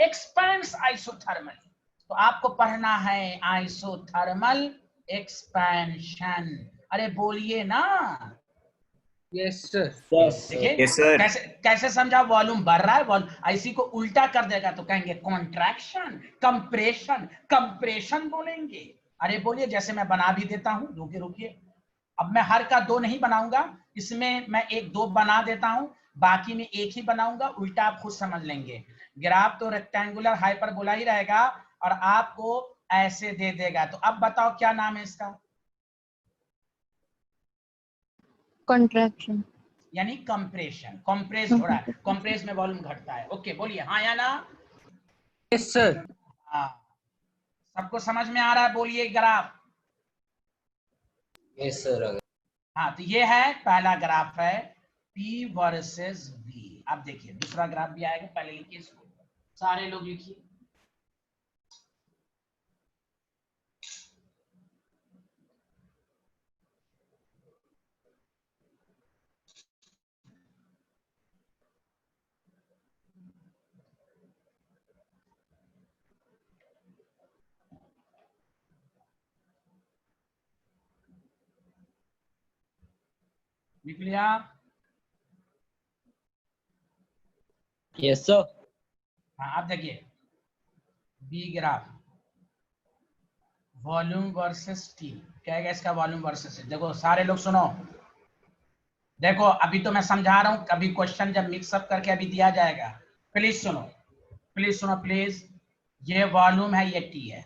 expends isothermally. तो आपको पढ़ना है आइसोथर्मल एक्सपेंशन। अरे बोलिए ना। Yes sir. देखिए Yes, sir. कैसे समझा, वॉल्यूम बढ़ रहा है, वॉल्यूम इसी को उल्टा कर देगा तो कहेंगे कॉन्ट्रैक्शन, कंप्रेशन बोलेंगे। अरे बोलिए, जैसे मैं बना भी देता हूं, रुकिए। अब मैं हर का 2 नहीं बनाऊंगा, इसमें मैं 1-2 बना देता हूं, बाकी में 1 ही बनाऊंगा, उल्टा आप खुद समझ लेंगे। ग्राफ तो रेक्टेंगुलर हाइपरबोला ही रहेगा और आपको ऐसे दे देगा। तो अब बताओ क्या नाम है इसका? Contraction. यानी कंप्रेशन, कंप्रेस हो रहा है, कंप्रेस में वॉल्यूम घटता है। ओके बोलिए हाँ या ना? Yes sir. हाँ, सबको समझ में आ रहा है? बोलिए ग्राफ। Yes, sir. हाँ, तो ये है पहला ग्राफ है P वर्सेस V। अब देखिए दूसरा ग्राफ भी आएगा, पहले लिखिए इसको, सारे लोग लिखिए। लिख लिया? Yes, sir. हाँ, अब देखिए B graph, volume versus T. क्या है इसका? Volume versus. देखो सारे लोग सुनो, देखो अभी तो मैं समझा रहा हूं, कभी क्वेश्चन जब मिक्सअप करके अभी दिया जाएगा, प्लीज सुनो प्लीज। ये वॉल्यूम है, ये टी है।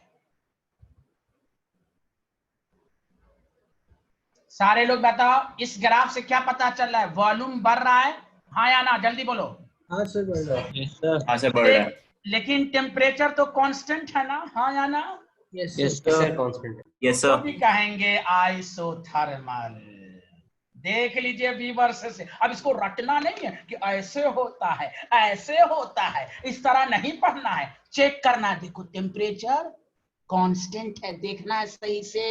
सारे लोग बताओ इस ग्राफ से क्या पता चल रहा है? वॉल्यूम बढ़ रहा है, हाँ या ना? जल्दी बोलो। हाँ सर बढ़ रहा है। Yes, sir. हाँ सर, बढ़ रहा है। लेकिन टेम्परेचर तो कांस्टेंट है ना, हाँ या ना? Yes Yes, sir. sir. Constant. Yes तो सर। भी कहेंगे आइसोथर्मल। देख लीजिए V वर्सेस से। अब इसको रटना नहीं है कि ऐसे होता है, इस तरह नहीं पढ़ना है, चेक करना है। देखो टेम्परेचर कांस्टेंट है, देखना है सही से।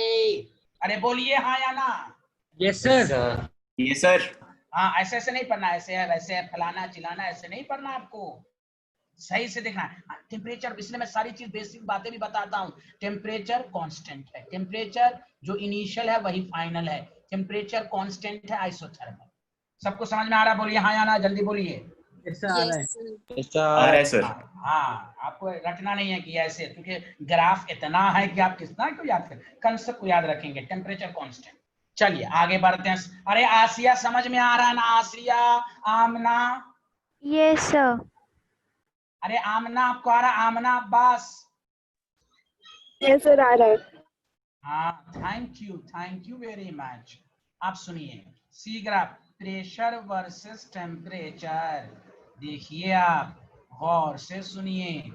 अरे बोलिए हाँ या ना? Yes sir. Sir. Yes sir. हाँ, ऐसे नहीं पढ़ना, ऐसे है वैसे है, फलाना चिलाना, ऐसे नहीं पढ़ना, आपको सही से देखना है। टेम्परेचर, इसलिए मैं सारी चीज बेसिक बातें भी बताता हूँ। टेम्परेचर कांस्टेंट है, टेम्परेचर जो इनिशियल है वही फाइनल है, टेम्परेचर कांस्टेंट है आइसोथर्मल। सबको समझ में आ रहा है? बोलिए हाँ या ना, जल्दी बोलिए। यस सर आ रहा है। Yes, आ रहा sir. है सर। हाँ, आपको रटना नहीं है कि ऐसे, क्योंकि ग्राफ इतना है कि आप कितना को याद करें, कंसेप्ट को याद रखेंगे। Temperature constant. चलिए आगे बढ़ते हैं। अरे आसिया समझ में आ रहा है ना? आसिया, आमना, Yes, sir. अरे आमना आपको आ रहा है? आमना अब्बास, Yes, sir, आ रहा है। हाँ, थैंक यू वेरी मच। आप सुनिए सी ग्राफ, प्रेशर वर्सेस टेम्परेचर। देखिए आप गौर से सुनिए,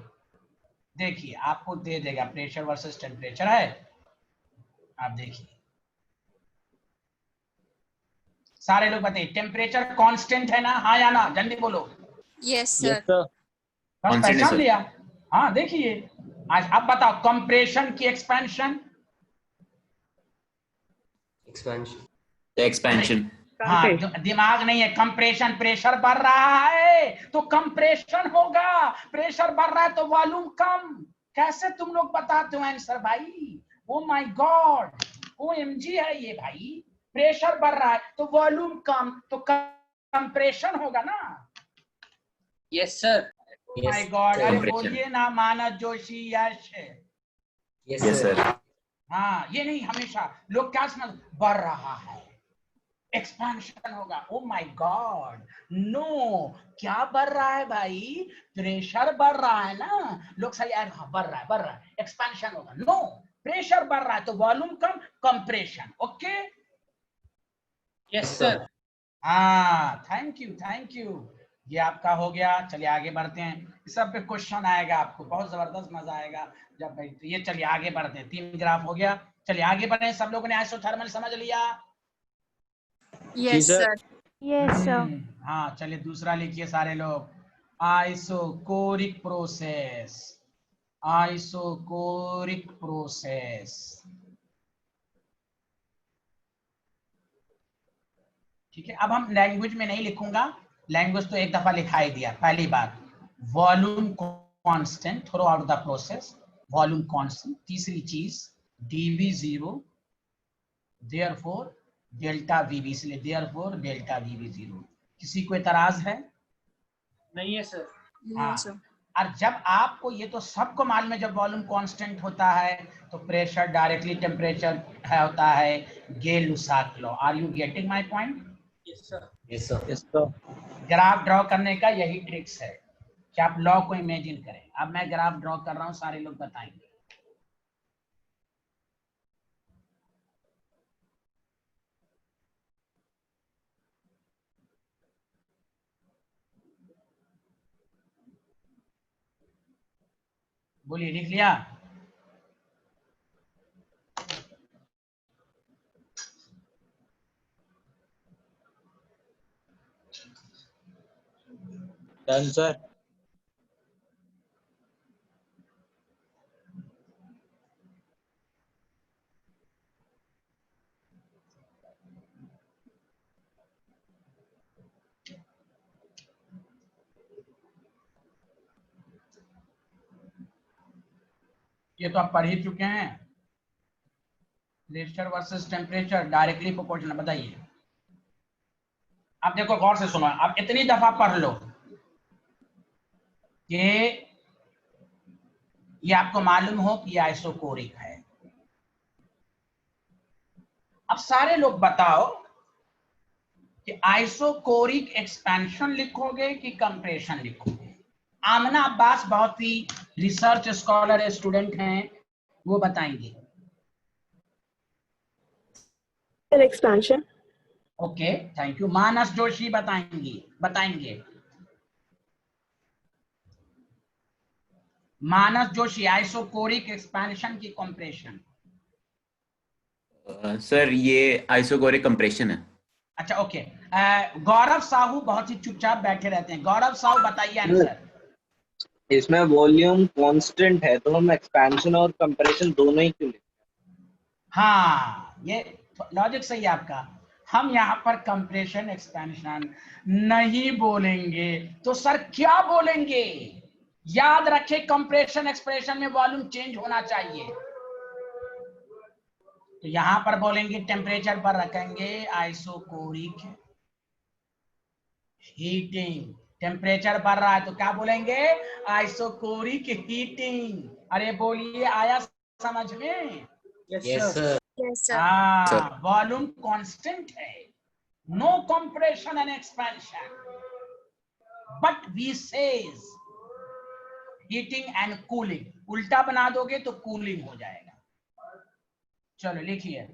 देखिए आपको दे देगा प्रेशर वर्सेस टेम्परेचर है। आप देखिए सारे लोग बताइए, टेम्परेचर कांस्टेंट है ना, हाँ या ना? जल्दी बोलो। Yes, Yes, sir. बस Constant है, पहचान सर। लिया? हाँ देखिए, आज अब बताओ कंप्रेशन की एक्सपेंशन। एक्सपेंशन। हाँ, दिमाग नहीं है। कंप्रेशन, प्रेशर बढ़ रहा है तो कंप्रेशन होगा, प्रेशर बढ़ रहा है तो वॉल्यूम कम। कैसे तुम लोग बताते हो आंसर भाई? ओ माय गॉड, OMG है ये भाई। प्रेशर बढ़ रहा है तो वॉल्यूम कम, तो कंप्रेशन होगा ना। Yes sir. माय गॉड, अरे compression. बोलिए ना Manas Joshi. Yes yes sir. हाँ, ये नहीं हमेशा लोग क्या समझ, बढ़ रहा है एक्सपेंशन होगा। Oh my God, no. क्या बढ़ रहा है भाई? प्रेशर बढ़ रहा है ना। लोग सही हाँ, बढ़ रहा है एक्सपेंशन होगा। नो, प्रेशर बढ़ रहा है तो वॉल्यूम कम, कंप्रेशन। Okay, yes sir. हाँ, थैंक यू। ये आपका हो गया। चलिए आगे बढ़ते हैं। इस सब पे क्वेश्चन आएगा आपको, बहुत जबरदस्त मजा आएगा जब भाई। तो ये चलिए आगे बढ़ते हैं। 3 ग्राफ हो गया, चलिए आगे बढ़े। सब लोगों ने आइसोथर्मल समझ लिया? Yes, sir. Yes, sir. हाँ, चलिए दूसरा लिखिए सारे लोग। Isochoric process, isochoric process. ठीक है, अब हम लैंग्वेज में नहीं लिखूंगा, लैंग्वेज तो एक दफा लिखा ही दिया। पहली बात, volume constant through out the process, volume constant. तीसरी चीज dV0, देयरफॉर डेल्टा VB, इसलिए देयरफॉर डेल्टा VB 0। किसी को एतराज है? नहीं है सर। हाँ, और जब आपको ये तो सबको मालूम है, जब वॉल्यूम कांस्टेंट होता है तो प्रेशर डायरेक्टली टेम्परेचर होता है, Gay Lussac law. Are you getting my point? Yes sir. Yes sir. Yes sir. Graph draw करने का यही ट्रिक्स है कि आप लॉ को इमेजिन करें। अब मैं ग्राफ ड्रॉ कर रहा हूं, सारे लोग बताएंगे। बोलिए, लिख लिया? Done sir. ये तो आप पढ़ ही चुके हैं, pressure versus temperature directly proportional. बताइए। अब देखो गौर से सुनो, अब इतनी दफा पढ़ लो कि ये आपको मालूम हो कि आइसोकोरिक है। अब सारे लोग बताओ कि आइसोकोरिक एक्सपेंशन लिखोगे कि कंप्रेशन लिखोगे? आमना अब्बास बहुत ही रिसर्च स्कॉलर स्टूडेंट हैं, वो बताएंगे। Expansion. Okay, thank you. Manas Joshi बताएंगे। मानस जोशी, आइसोकोरिक एक्सपेंशन की कंप्रेशन। सर ये आइसोकोरिक कंप्रेशन है। अच्छा, ओके। गौरव साहू बहुत ही चुपचाप बैठे रहते हैं। गौरव साहू बताइए आंसर। इसमें वॉल्यूम कांस्टेंट है तो हम एक्सपेंशन और कंप्रेशन दोनों ही क्यों लेते हैं? हाँ, ये लॉजिक सही है आपका। हम यहाँ पर कंप्रेशन एक्सपेंशन नहीं बोलेंगे तो सर क्या बोलेंगे? याद रखें, कंप्रेशन एक्सप्रेशन में वॉल्यूम चेंज होना चाहिए। तो यहां पर बोलेंगे, टेम्परेचर पर रखेंगे आइसोकोरिक हीटिंग। टेम्परेचर बढ़ रहा है तो क्या बोलेंगे? Isochoric heating. अरे बोलिए, आया समझ में? Yes sir. Yes, sir. हाँ, वॉल्यूम कांस्टेंट है, no compression and expansion, but we says heating and cooling. उल्टा बना दोगे तो कूलिंग हो जाएगा। चलो लिखिए।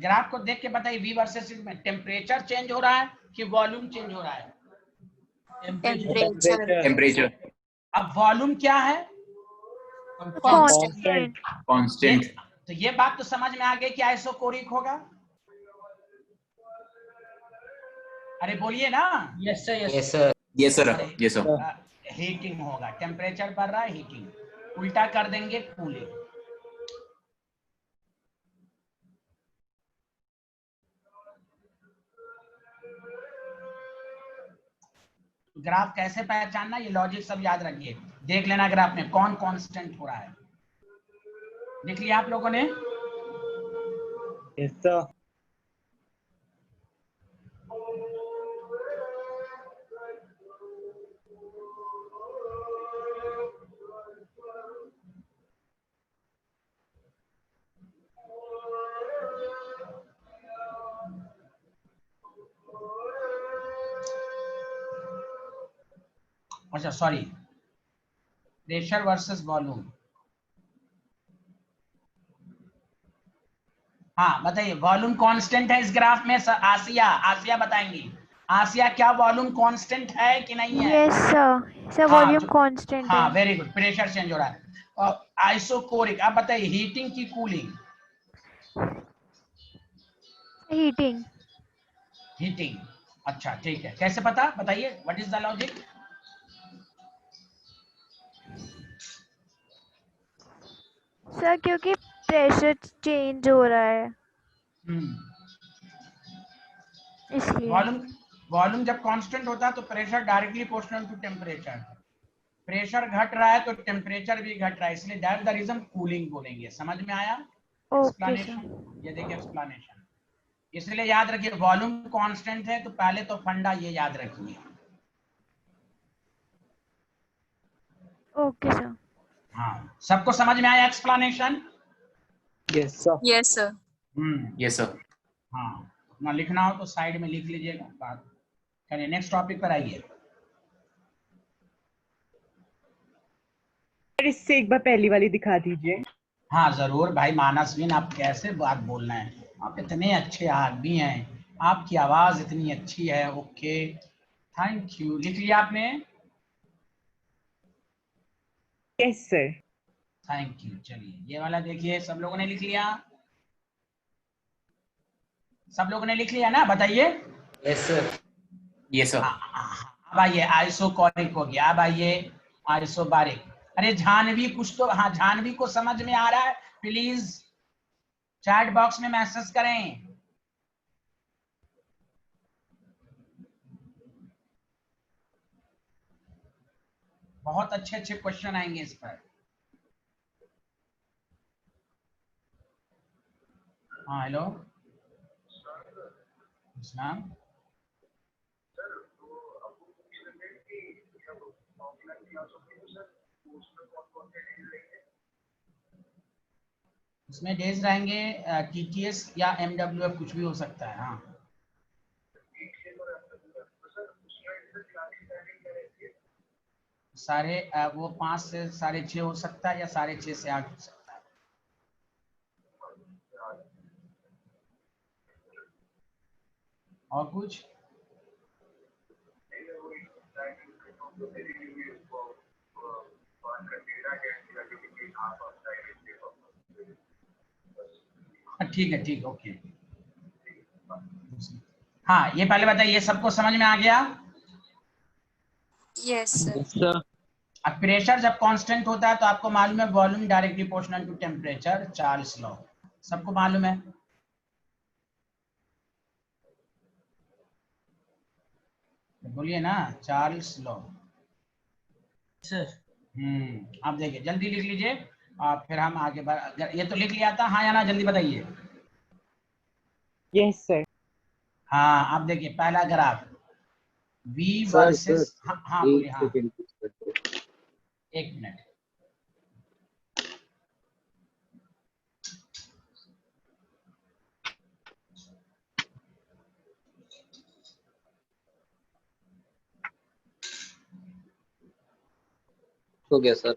ग्राफ को देख के बताइए, V वर्सेस में टेम्परेचर चेंज हो रहा है कि वॉल्यूम चेंज हो रहा है? Temperature. टेम्परेचर। अब वॉल्यूम क्या है? Constant. कांस्टेंट। तो ये बात तो समझ में आ गई कि आइसोकोरिक होगा। अरे बोलिए ना। Yes sir, yes sir. Yes, sir. अरे Yes, sir. हीटिंग होगा, टेम्परेचर बढ़ रहा है, हीटिंग। उल्टा कर देंगे, कूलिंग। ग्राफ कैसे पहचानना, ये लॉजिक सब याद रखिए। देख लेना ग्राफ में कौन कांस्टेंट हो रहा है। देख लिया आप लोगों ने? Yes sir. अच्छा सॉरी, प्रेशर वर्सेस वॉल्यूम। हाँ बताइए, वॉल्यूम कांस्टेंट है इस ग्राफ में? आसिया, आसिया बताएंगी। आसिया, क्या वॉल्यूम कांस्टेंट है कि नहीं है? यस सर, सर हाँ वॉल्यूम कांस्टेंट हाँ, है। Very good. प्रेशर चेंज हो रहा है। और आइसोकोरिक, आप बताइए, हीटिंग की कूलिंग? हीटिंग। हीटिंग। अच्छा ठीक है, कैसे पता, बताइए, what is the logic? Sir क्योंकि प्रेशर चेंज हो रहा है इसलिए। वॉल्यूम, वॉल्यूम जब कांस्टेंट होता है तो pressure directly proportional to temperature. Pressure घट रहा है तो टेम्परेचर भी घट रहा है, इसलिए दैट द रीजन कूलिंग बोलेंगे। समझ में आया ओके एक्सप्लेनेशन? सर। ये देखिए एक्सप्लेनेशन। इसलिए याद रखिए, वॉल्यूम कांस्टेंट है तो पहले तो फंडा ये याद रखिए। Okay sir. हाँ, सबको समझ में आया explanation? Yes sir. Yes sir. Yes, sir. हाँ, अपना लिखना हो तो साइड में लिख लीजिएगा बात। चलिए नेक्स्ट टॉपिक पर आइए। इससे एक बार पहली वाली दिखा दीजिए। हाँ जरूर भाई मानसविन, आप कैसे बात बोल रहे हैं, आप इतने अच्छे आदमी हैं, आपकी आवाज इतनी अच्छी है। Okay thank you. लिख लिया आपने? Yes sir. Thank you. चलिए ये वाला देखिए, सब लोगों ने लिख लिया? सब लोगों ने लिख लिया ना, बताइए। Yes sir. Yes, sir. अब आइए, आइसोकोरिक हो गया। अब आइए आइसोबारिक। अरे जानवी कुछ तो, हाँ जानवी को समझ में आ रहा है? प्लीज चैट बॉक्स में मैसेज करें। बहुत अच्छे अच्छे क्वेश्चन आएंगे इस पर। हाँ हेलो इस्लाम। इसमें डेज रहेंगे टीटीएस या एमडब्ल्यूएफ, कुछ भी हो सकता है। हाँ साढ़े वो 5 से 6:30 हो सकता है, या 6:30 से 8 हो सकता है। और कुछ? ठीक है, ठीक, ओके। हाँ ये पहले बताइए, सबको समझ में आ गया? Yes sir. Yes sir. अब प्रेशर जब कांस्टेंट होता है तो आपको मालूम है volume directly proportional to temperature, Charles law सबको मालूम है। बोलिए ना, चार्ल्स लॉ। सर। आप देखिए, जल्दी लिख लीजिए और फिर हम आगे अगर ये तो लिख लिया था, हाँ या ना, जल्दी बताइए। Yes sir. हाँ आप देखिए पहला ग्राफ, V सर वर्सेस, हाँ हाँ बोलिए। एक हाँ सेकंड। एक मिनट। हो गया सर।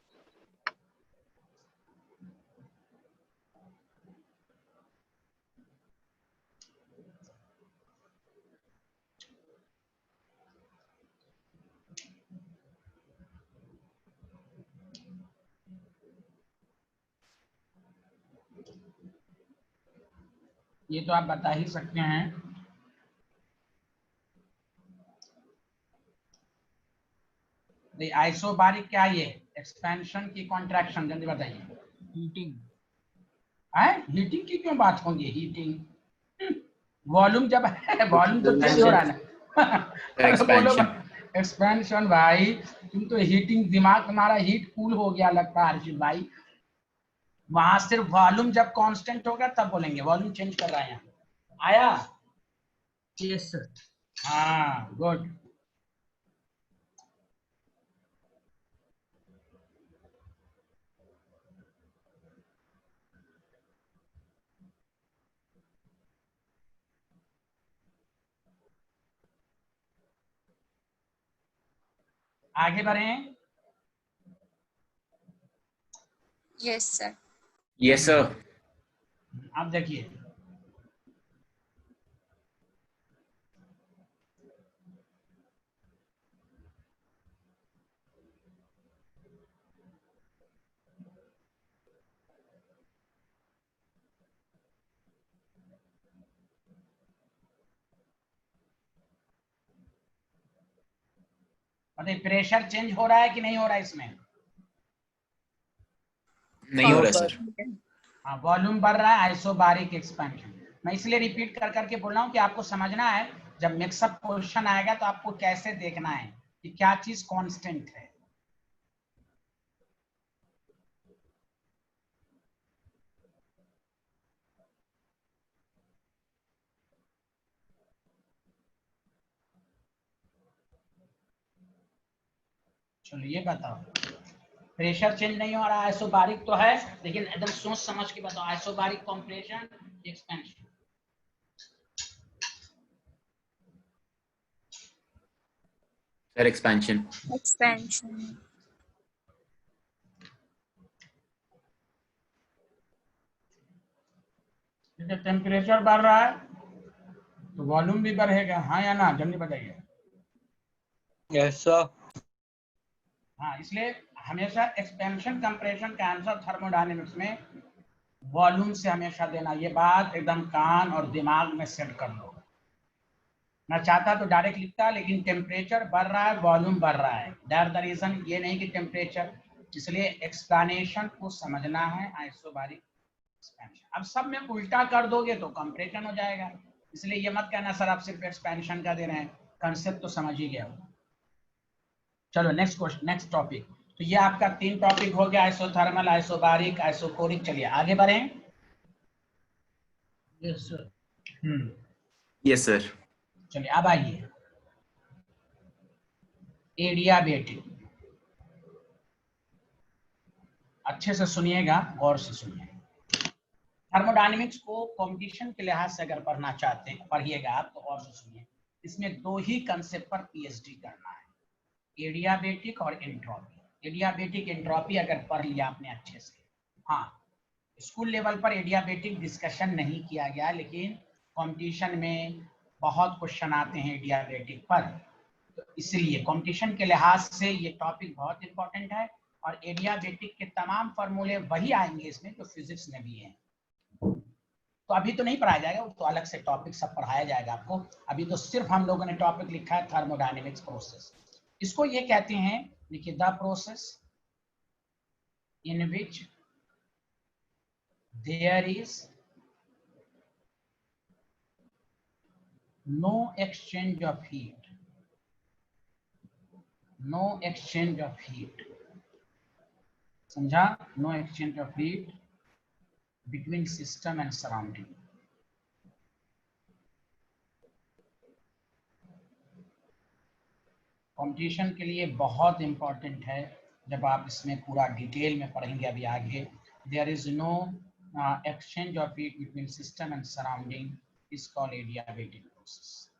ये तो आप बता ही सकते हैं। आइसोबारिक क्या है? ये एक्सपेंशन की कॉन्ट्रैक्शन, जल्दी बताइए। हीटिंग। है हीटिंग की क्यों बात होगी? हीटिंग वॉल्यूम जब है, वॉल्यूम तो चेंज हो रहा है ना बोलो एक्सपेंशन। भाई तुम तो हीटिंग, दिमाग तुम्हारा हीट कूल हो गया लगता है हर्षित भाई। वहां सिर्फ वॉल्यूम जब कांस्टेंट होगा तब बोलेंगे वॉल्यूम चेंज कर रहा है। यहाँ आया? Yes sir. हाँ गुड। आगे बढ़ें। Yes sir. Yes, sir. आप देखिए, मतलब प्रेशर चेंज हो रहा है कि नहीं हो रहा है इसमें? नहीं हो रहा सर। हाँ, वॉल्यूम बढ़ रहा है, आइसोबारिक एक्सपेंशन। मैं इसलिए रिपीट कर करके बोल रहा हूँ कि आपको समझना है, जब मिक्सअप क्वेश्चन आएगा तो आपको कैसे देखना है कि क्या चीज कांस्टेंट है। चलो ये बताओ, प्रेशर चेंज नहीं हो रहा, आइसोबारिक तो है, लेकिन एकदम सोच समझ के बताओ, isobaric compression expansion. Sir, expansion. Expansion. जब टेम्परेचर बढ़ रहा है तो वॉल्यूम भी बढ़ेगा, हाँ या ना? जल्दी बताइए। Yes, sir. हाँ, इसलिए हमेशा एक्सपेंशन कंप्रेशन का आंसर थर्मोडायनेमिक्स में वॉल्यूम से हमेशा देना। ये बात एकदम कान और दिमाग में सेट कर लो। मैं चाहता तो डायरेक्ट लिखता, लेकिन टेम्परेचर बढ़ रहा है, वॉल्यूम बढ़ रहा है, दैट द रीजन, ये नहीं कि टेम्परेचर। इसलिए एक्सप्लेनेशन को समझना है, आइसोबारिक एक्सपेंशन। अब सब में उल्टा कर दोगे तो कंप्रेशन हो जाएगा, इसलिए ये मत कहना सर आप सिर्फ एक्सपेंशन का दे रहे हैं, कंसेप्ट तो समझ ही गया हो। चलो नेक्स्ट क्वेश्चन, नेक्स्ट टॉपिक। तो ये आपका 3 टॉपिक हो गया, आइसोथर्मल, आइसोबारिक, आइसोकोरिक। चलिए आगे बढ़ें। Yes sir. Yes, sir. चलिए अब आइए, एडियाबेटिक। अच्छे से सुनिएगा, गौर से सुनिए। थर्मोडायनेमिक्स को कंपटीशन के लिहाज से अगर पढ़ना चाहते हैं, पढ़िएगा आप तो और से सुनिए। इसमें 2 ही कंसेप्ट पर पीएचडी करना है, एडियाबेटिक और एंट्रोपी। एडियाबेटिक एंट्रोपी अगर पढ़ लिया आपने अच्छे से, हाँ, स्कूल लेवल पर एडियाबेटिक डिस्कशन नहीं किया गया, लेकिन कंपटीशन में बहुत क्वेश्चन आते हैं एडियाबेटिक पर, तो इसलिए कंपटीशन के लिहाज से ये टॉपिक बहुत इंपॉर्टेंट है। और एडियाबेटिक के तमाम फार्मूले वही आएंगे इसमें जो फिजिक्स में भी हैं। तो अभी तो नहीं पढ़ाया जाएगा, तो अलग से टॉपिक सब पढ़ाया जाएगा आपको। अभी तो सिर्फ हम लोगों ने टॉपिक लिखा है थर्मोडायनेमिक्स प्रोसेस। इसको ये कहते हैं, देखिए, the process in which there is no exchange of heat, no exchange of heat, समझा? No exchange of heat between system and surrounding. Competition के लिए बहुत इंपॉर्टेंट है, जब आप इसमें पूरा डिटेल में पढ़ेंगे अभी आगे। There is no exchange of heat between system and surrounding is called adiabatic process.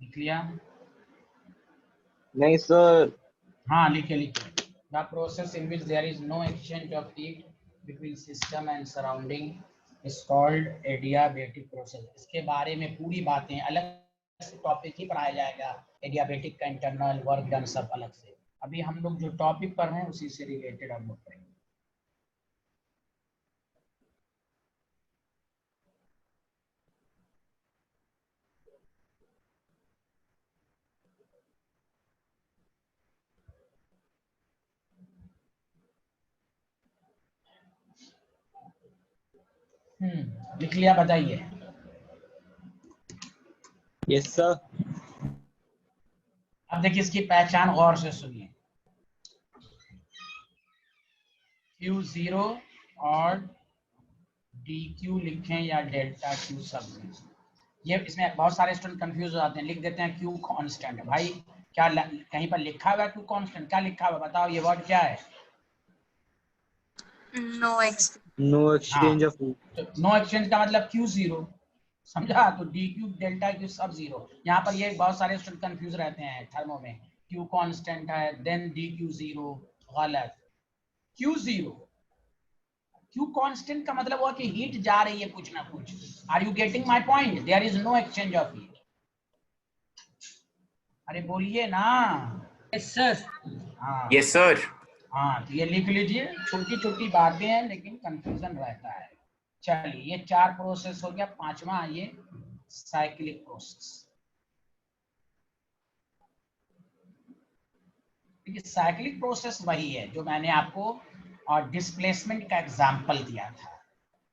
लिख लिया? नहीं सर। हाँ लिखे लिखे। The process in which there is no exchange of heat between system and surrounding is called adiabatic process. इसके बारे में पूरी बातें अलग से टॉपिक ही पढ़ाया जाएगा, एडियाबेटिक का इंटरनल वर्क डन सब अलग से। अभी हम लोग जो टॉपिक पर हैं उसी से रिलेटेड हम लोग पढ़ेंगे। लिख लिया, बताइए। Yes, sir. अब देखिए इसकी पहचान गौर से सुनिए। Q0 और DQ लिखें या डेल्टा Q सब। ये इसमें बहुत सारे स्टूडेंट कंफ्यूज हो जाते हैं, लिख देते हैं Q कांस्टेंट है। भाई क्या कहीं पर लिखा हुआ है Q कांस्टेंट? क्या लिखा हुआ बताओ, ये वर्ड क्या है? No ex No exchange of तो नो एक्सचेंज का मतलब Q0, समझा? तो DQ डेल्टा Q सब जीरो। यहाँ पर ये बहुत सारे स्टूडेंट कंफ्यूज रहते हैं थर्मो में, Q कांस्टेंट है देन DQ जीरो, गलत। Q0 Q कांस्टेंट का मतलब हुआ कि हीट जा रही है कुछ ना कुछ। Are you getting my point? There is no exchange of heat. अरे बोलिए ना। Yes, sir. हाँ Yes, sir. हाँ, तो ये लिख लीजिए, छोटी छोटी बातें हैं लेकिन कंफ्यूजन रहता है। चलिए ये 4 प्रोसेस हो गया, 5वां आइए साइक्लिक प्रोसेस। देखिए साइक्लिक प्रोसेस वही है जो मैंने आपको और डिस्प्लेसमेंट का एग्जांपल दिया था।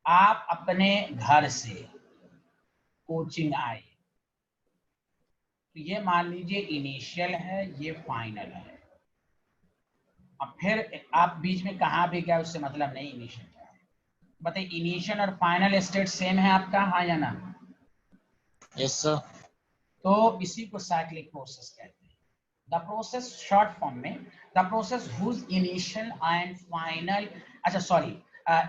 आप अपने घर से कोचिंग आए, तो ये मान लीजिए इनिशियल है, ये फाइनल है। अब फिर आप बीच में कहाँ भी गए उससे मतलब नहीं, इनिशियल है। बताइए इनिशियल और फाइनल स्टेट सेम है आपका, हाँ या ना? Yes, sir. तो इसी को साइक्लिक प्रोसेस कहते हैं। द प्रोसेस शॉर्ट फॉर्म में, the process whose initial and final. अच्छा सॉरी,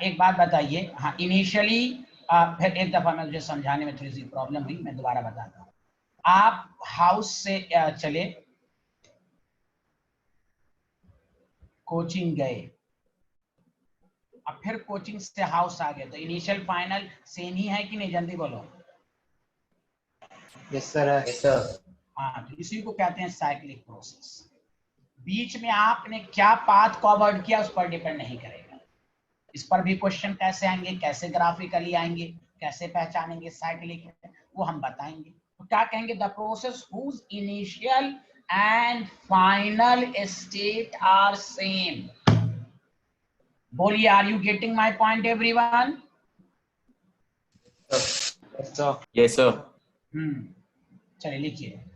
एक बात बताइए, हाँ इनिशियली, फिर एक दफा मैं मुझे समझाने में थोड़ी सी प्रॉब्लम हुई, मैं दोबारा बताता हूँ। आप हाउस से चले, कोचिंग गए, अब फिर कोचिंग से हाउस आ गए, तो इनिशियल फाइनल सेम ही है कि नहीं? जल्दी बोलो। Yes, sir. Yes, sir. हाँ, तो इसी को कहते हैं साइक्लिक प्रोसेस। बीच में आपने क्या पाथ कवर्ड किया उस पर डिपेंड नहीं करेगा। इस पर भी क्वेश्चन कैसे आएंगे, कैसे ग्राफिकली आएंगे, कैसे पहचानेंगे साइक्लिक है, वो हम बताएंगे। तो क्या कहेंगे? The process whose initial and final state are same. बोलिए, are you getting my point everyone? Yes, sir. Yes, sir. चलिए लिखिए।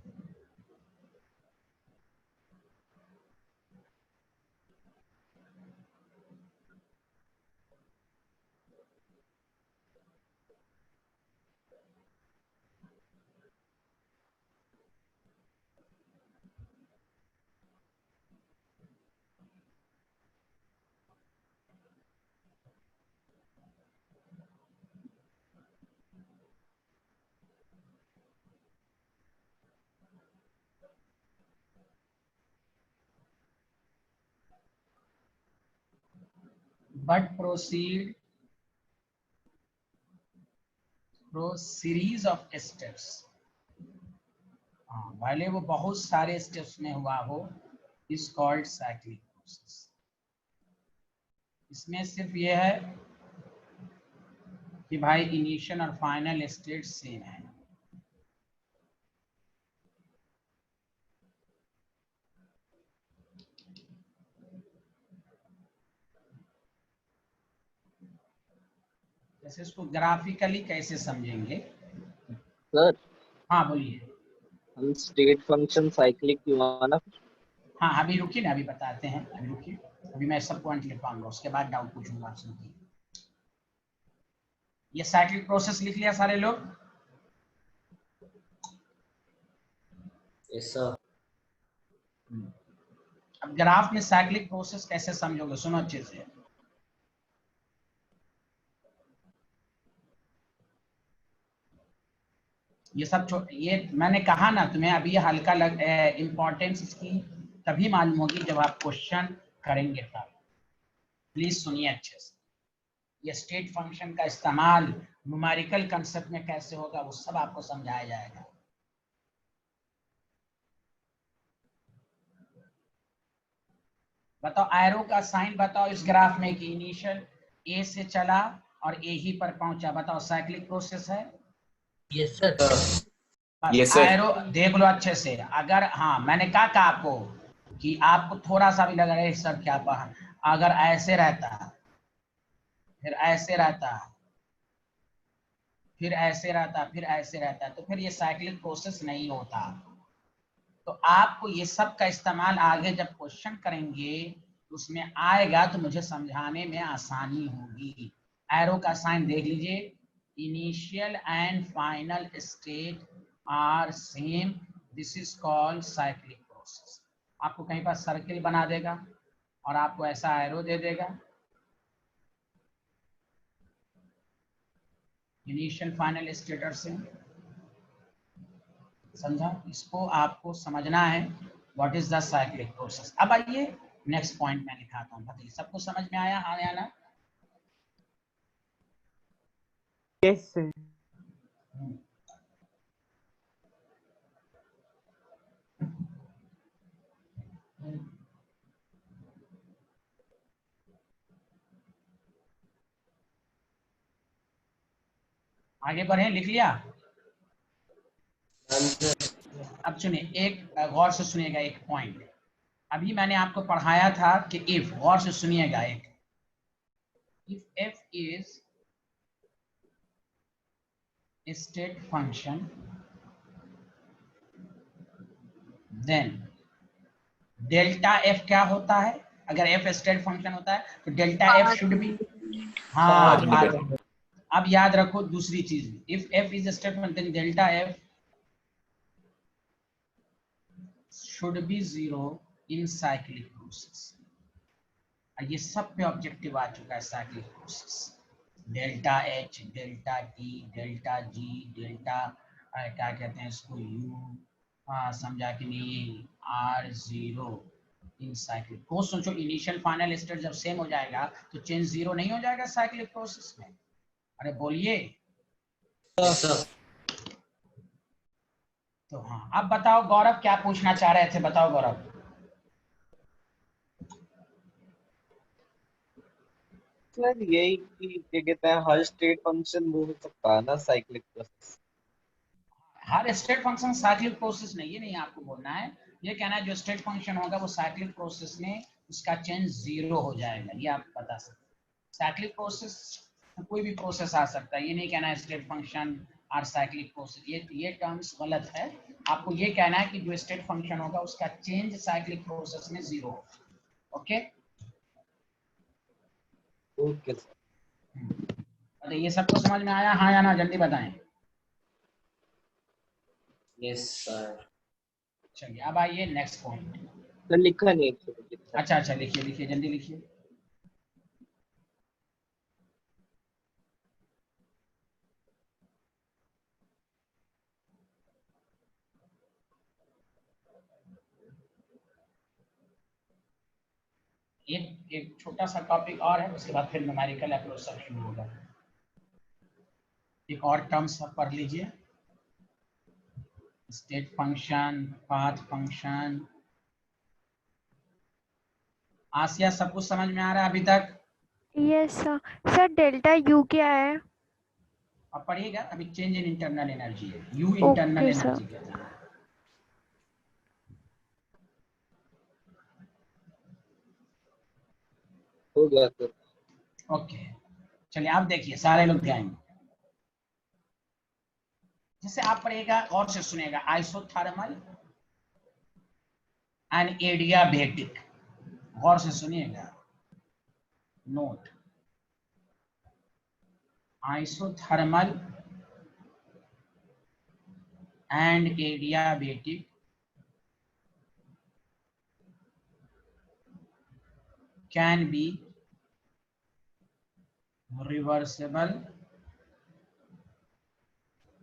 But proceed through series of steps। भले वो बहुत सारे स्टेप्स में हुआ हो, इज कॉल्ड साइक्लिक प्रोसेस। इसमें सिर्फ ये है कि भाई इनिशियल और फाइनल स्टेट सेम है। जैसे इसको ग्राफिकली कैसे समझेंगे? सर हाँ बोलिए। हम स्टेट फंक्शन साइक्लिक क्यों आना? हाँ अभी रुकिए ना, अभी बताते हैं, अभी रुकिए, अभी मैं सब पॉइंट लिख पाऊंगा, उसके बाद डाउट पूछूंगा आपसे। ये साइक्लिक प्रोसेस लिख लिया सारे लोग? Yes, sir. अब ग्राफ में साइक्लिक प्रोसेस कैसे समझोगे, सुनो अच्छे से। ये सब ये मैंने कहा ना तुम्हें, अभी हल्का इम्पोर्टेंस इसकी तभी मालूम होगी जब आप क्वेश्चन करेंगे तब। प्लीज सुनिए अच्छे से। ये स्टेट फंक्शन का इस्तेमाल न्यूमेरिकल कंसेप्ट में कैसे होगा वो सब आपको समझाया जाएगा। बताओ एरो का साइन बताओ इस ग्राफ में कि इनिशियल ए से चला और ए ही पर पहुंचा, बताओ साइक्लिक प्रोसेस है? Yes sir. Yes, sir. Arrow देख लो अच्छे से। अगर हाँ मैंने क्या कहा आपको कि आपको थोड़ा सा भी लग रहा है सर क्या अगर ऐसे रहता फिर ऐसे रहता फिर ऐसे रहता फिर ऐसे रहता तो फिर ये साइक्लिक प्रोसेस नहीं होता। तो आपको ये सब का इस्तेमाल आगे जब क्वेश्चन करेंगे उसमें आएगा तो मुझे समझाने में आसानी होगी। एरो का साइन देख लीजिए, initial and final state are same, this is called cyclic process. आपको कहीं पर सर्किल बना देगा और आपको ऐसा एरो दे देगा, इनिशियल फाइनल स्टेटर से, समझा? इसको आपको समझना है what is the cyclic process. अब आइए नेक्स्ट पॉइंट में लिखाता हूँ, बताइए सबको समझ में आया? हाँ या ना? Yes sir. आगे बढ़े, लिख लिया? अब सुनिए, एक गौर से सुनिएगा एक पॉइंट। अभी मैंने आपको पढ़ाया था कि इफ, गौर से सुनिएगा, एक if F is state function then delta F क्या होता है? अगर एफ स्टेट फंक्शन होता है तो डेल्टा एफ शुड बी, हाँ अब याद रखो दूसरी चीज, if F is state function then delta F should be zero in cyclic process। ये सब पे ऑब्जेक्टिव आ चुका है cyclic process. Delta H, delta T, delta G, delta क्या कहते हैं इसको, यू, समझा कि नहीं, आर जीरो इन साइक्लिक। को सोचो इनिशियल फाइनल स्टेट जब सेम हो जाएगा तो चेंज जीरो नहीं हो जाएगा साइक्लिक प्रोसेस में? अरे बोलिए। तो हाँ, अब बताओ गौरव क्या पूछना चाह रहे थे, बताओ गौरव। सर यही कि क्या कहते हैं हर स्टेट फंक्शन वो हो सकता है ना साइक्लिक प्रोसेस? हर स्टेट फंक्शन साइक्लिक प्रोसेस नहीं, ये नहीं आपको बोलना है, ये कहना है जो स्टेट फंक्शन होगा वो साइक्लिक प्रोसेस में उसका चेंज जीरो हो जाएगा, ये आप बता सकते। साइक्लिक प्रोसेस कोई भी प्रोसेस आ सकता है, ये नहीं कहना है स्टेट फंक्शन और साइक्लिक प्रोसेस, ये टर्म्स गलत है। आपको ये कहना है कि जो स्टेट फंक्शन होगा उसका चेंज साइक्लिक प्रोसेस में जीरो होगा। Okay okay sir. ये सबको समझ में आया? हाँ या ना, जल्दी बताएं। Yes sir. चलिए अब आइए नेक्स्ट पॉइंट। सर लिखा नहीं है। अच्छा अच्छा, लिखिए लिखिए, जल्दी लिखिए। एक छोटा सा टॉपिक और है, उसके बाद फिर न्यूमेरिकल अप्रोच सब शुरू होगा। एक और टर्म सब पढ़ लीजिए, स्टेट फंक्शन, पाथ फंक्शन। आसिया सब कुछ समझ में आ रहा है अभी तक? Yes sir. Sir delta U क्या है? अब पढ़िएगा, अभी चेंज इन इंटरनल एनर्जी है, you internal Okay, sir. Energy कहते हैं। हो गया सर। ओके चलिए आप देखिए, सारे लोग ध्यान, जैसे आप पढ़िएगा और से सुनेगा, आइसोथर्मल एंड एडियाबेटिक, गौर से सुनिएगा, note, isothermal and adiabatic can be reversible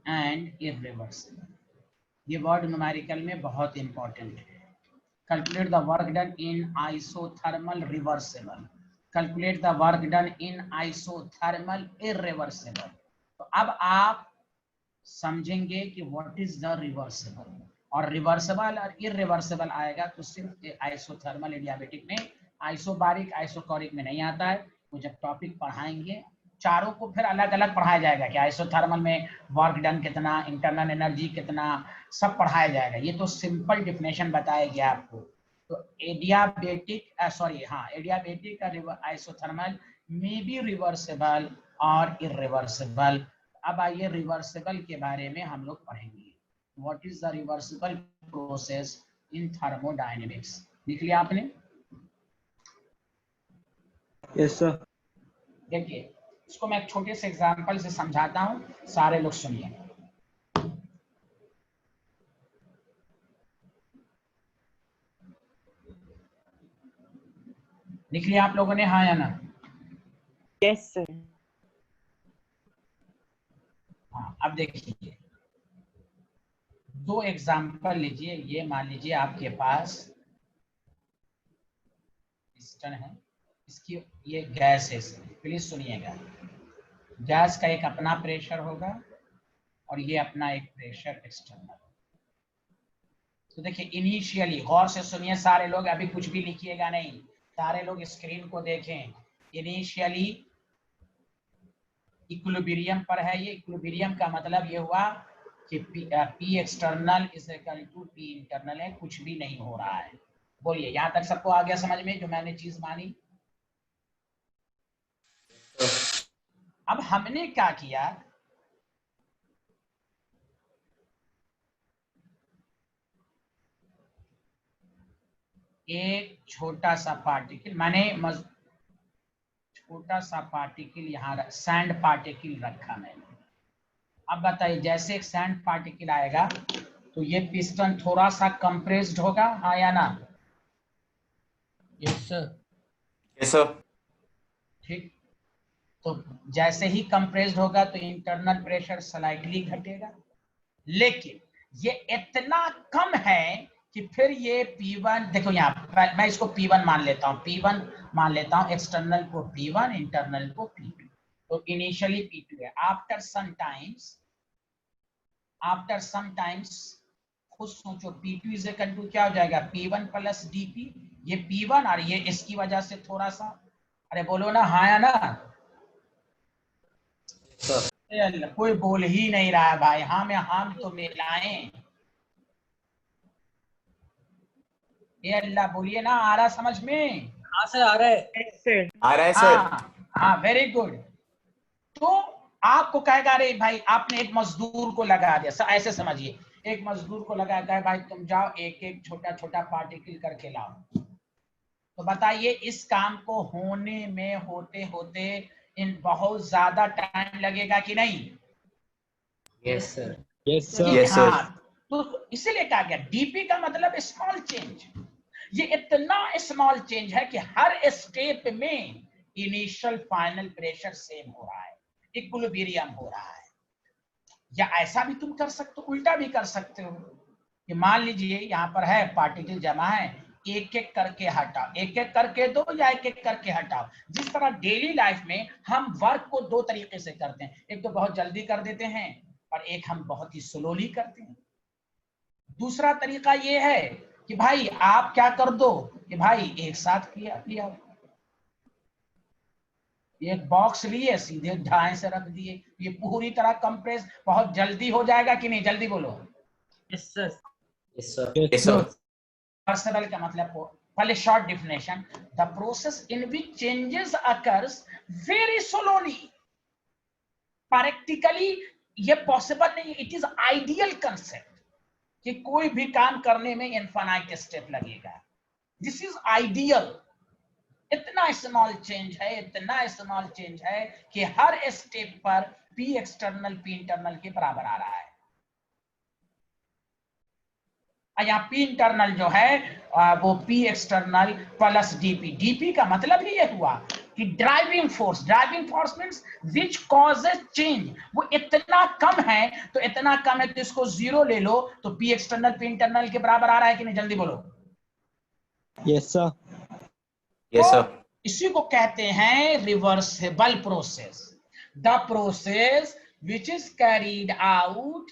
and irreversible. ये वर्ड न्यूमेरिकल में बहुत इंपॉर्टेंट है। Calculate the work done in isothermal reversible, calculate the work done in isothermal irreversible. तो अब आप समझेंगे कि व्हाट इज द रिवर्सिबल, और रिवर्सिबल और इरिवर्सिबल आएगा तो सिर्फ आइसोथर्मल एडियाबेटिक में आइसोबारिक आइसोकोरिक में नहीं आता है। वो जब टॉपिक पढ़ाएंगे चारों को फिर अलग अलग पढ़ाया जाएगा कि आइसोथर्मल में वर्क डन कितना, इंटरनल एनर्जी कितना, सब पढ़ाया जाएगा। ये तो सिंपल डिफिनेशन बताया गया आपको। तो एडियाबेटिक एडियाबेटिक आइसोथर्मल में बी रिवर्सिबल और इरिवर्सिबल। अब आइए रिवर्सिबल के बारे में हम लोग पढ़ेंगे। What is the reversible process in thermodynamics. लिख लिया आपने? Yes sir. देखिए इसको मैं एक छोटे से एग्जांपल से समझाता हूं, सारे लोग सुनिए। लिख लिया आप लोगों ने, हाँ या ना? Yes sir. हाँ, अब देखिए दो एग्जांपल लीजिए। ये मान लीजिए आपके पास पिस्टन है, इसकी ये गैस है। प्लीज सुनिएगा, गैस का एक अपना प्रेशर होगा और ये अपना एक प्रेशर एक्सटर्नल। तो देखिए इनिशियली, गौर से सुनिए सारे लोग, अभी कुछ भी लिखिएगा नहीं, सारे लोग स्क्रीन को देखें। इनिशियली इक्विलिब्रियम पर है ये। इक्विलिब्रियम का मतलब ये हुआ कि P external is equal to P internal है, कुछ भी नहीं हो रहा है। बोलिए यहाँ तक सबको आ गया समझ में जो मैंने चीज मानी? अब हमने क्या किया, एक छोटा सा पार्टिकल, माने छोटा सा पार्टिकल यहाँ सैंड पार्टिकल रखा मैंने। अब बताइए जैसे एक सैंड पार्टिकल आएगा तो ये पिस्टन थोड़ा सा कंप्रेस्ड होगा, हाँ या ना? Yes sir. Yes sir. ठीक, तो जैसे ही कंप्रेस्ड होगा तो इंटरनल प्रेशर स्लाइटली घटेगा, लेकिन ये इतना कम है कि फिर ये P1, देखो यहाँ मैं इसको P1 मान लेता हूँ, P1 मान लेता हूँ, एक्सटर्नल को P1, इंटरनल को P2। तो इनिशियली P2 है। आफ्टर सम टाइम्स खुद सोचो, P2 इज इक्वल टू क्या हो जाएगा, P1 प्लस dP। ये P1 और ये इसकी वजह से थोड़ा सा, अरे बोलो ना हाँ या ना? कोई बोल ही नहीं रहा है भाई, हाँ में हम तो मिलाएं। ये अल्लाह बोलिए ना, आ रहा समझ में? हाँ सर आ रहा है। Yes sir. आ रहा है सर। हाँ वेरी गुड। तो आपको कहेगा अरे भाई आपने एक मजदूर को लगा दिया, ऐसे समझिए, एक मजदूर को लगा है भाई तुम जाओ एक एक छोटा छोटा पार्टिकल करके लाओ। तो बताइए इस काम को होने में होते होते इन बहुत ज्यादा टाइम लगेगा कि नहीं? Yes sir. Yes sir. Yes sir. हाँ, तो इसीलिए कहा गया डीपी का मतलब स्मॉल चेंज। ये इतना स्मॉल चेंज है कि हर स्टेप में इनिशियल फाइनल प्रेशर सेम हो रहा है, इक्विलिब्रियम हो रहा है। या ऐसा भी तुम कर सकते हो, उल्टा भी कर सकते हो कि मान लीजिए यहाँ पर है पार्टिकल जमा है, एक एक करके हटाओ, एक एक करके दो या एक एक करके हटाओ। जिस तरह डेली लाइफ में हम वर्क को दो तरीके से करते हैं, एक तो बहुत जल्दी कर देते हैं और एक हम बहुत ही स्लोली करते हैं। दूसरा तरीका ये है कि भाई आप क्या कर दो कि भाई एक साथ लिया एक बॉक्स लिए सीधे ढाई से रख दिए, ये पूरी तरह कंप्रेस बहुत जल्दी हो जाएगा कि नहीं? जल्दी बोलो। Yes sir. Yes sir. Yes sir. Reversible का मतलब पहले short definition, the process in which changes occurs very slowly. Practically ये पॉसिबल नहीं, इट इज आइडियल कंसेप्ट कि कोई भी काम करने में इनफाइनाइट स्टेप लगेगा। This is ideal. इतना स्मॉल चेंज है, इतना स्मॉल चेंज है कि हर स्टेप पर P एक्सटर्नल P इंटरनल के बराबर आ रहा है। यहाँ P इंटरनल जो है वो P external plus dP। dP का मतलब ही ये हुआ कि driving force means which causes change, वो इतना कम है, तो इतना कम है तो इसको जीरो ले लो तो P एक्सटर्नल P इंटरनल के बराबर आ रहा है कि नहीं? जल्दी बोलो। Yes sir. Yes sir. इसी को कहते हैं reversible process, the process which is carried out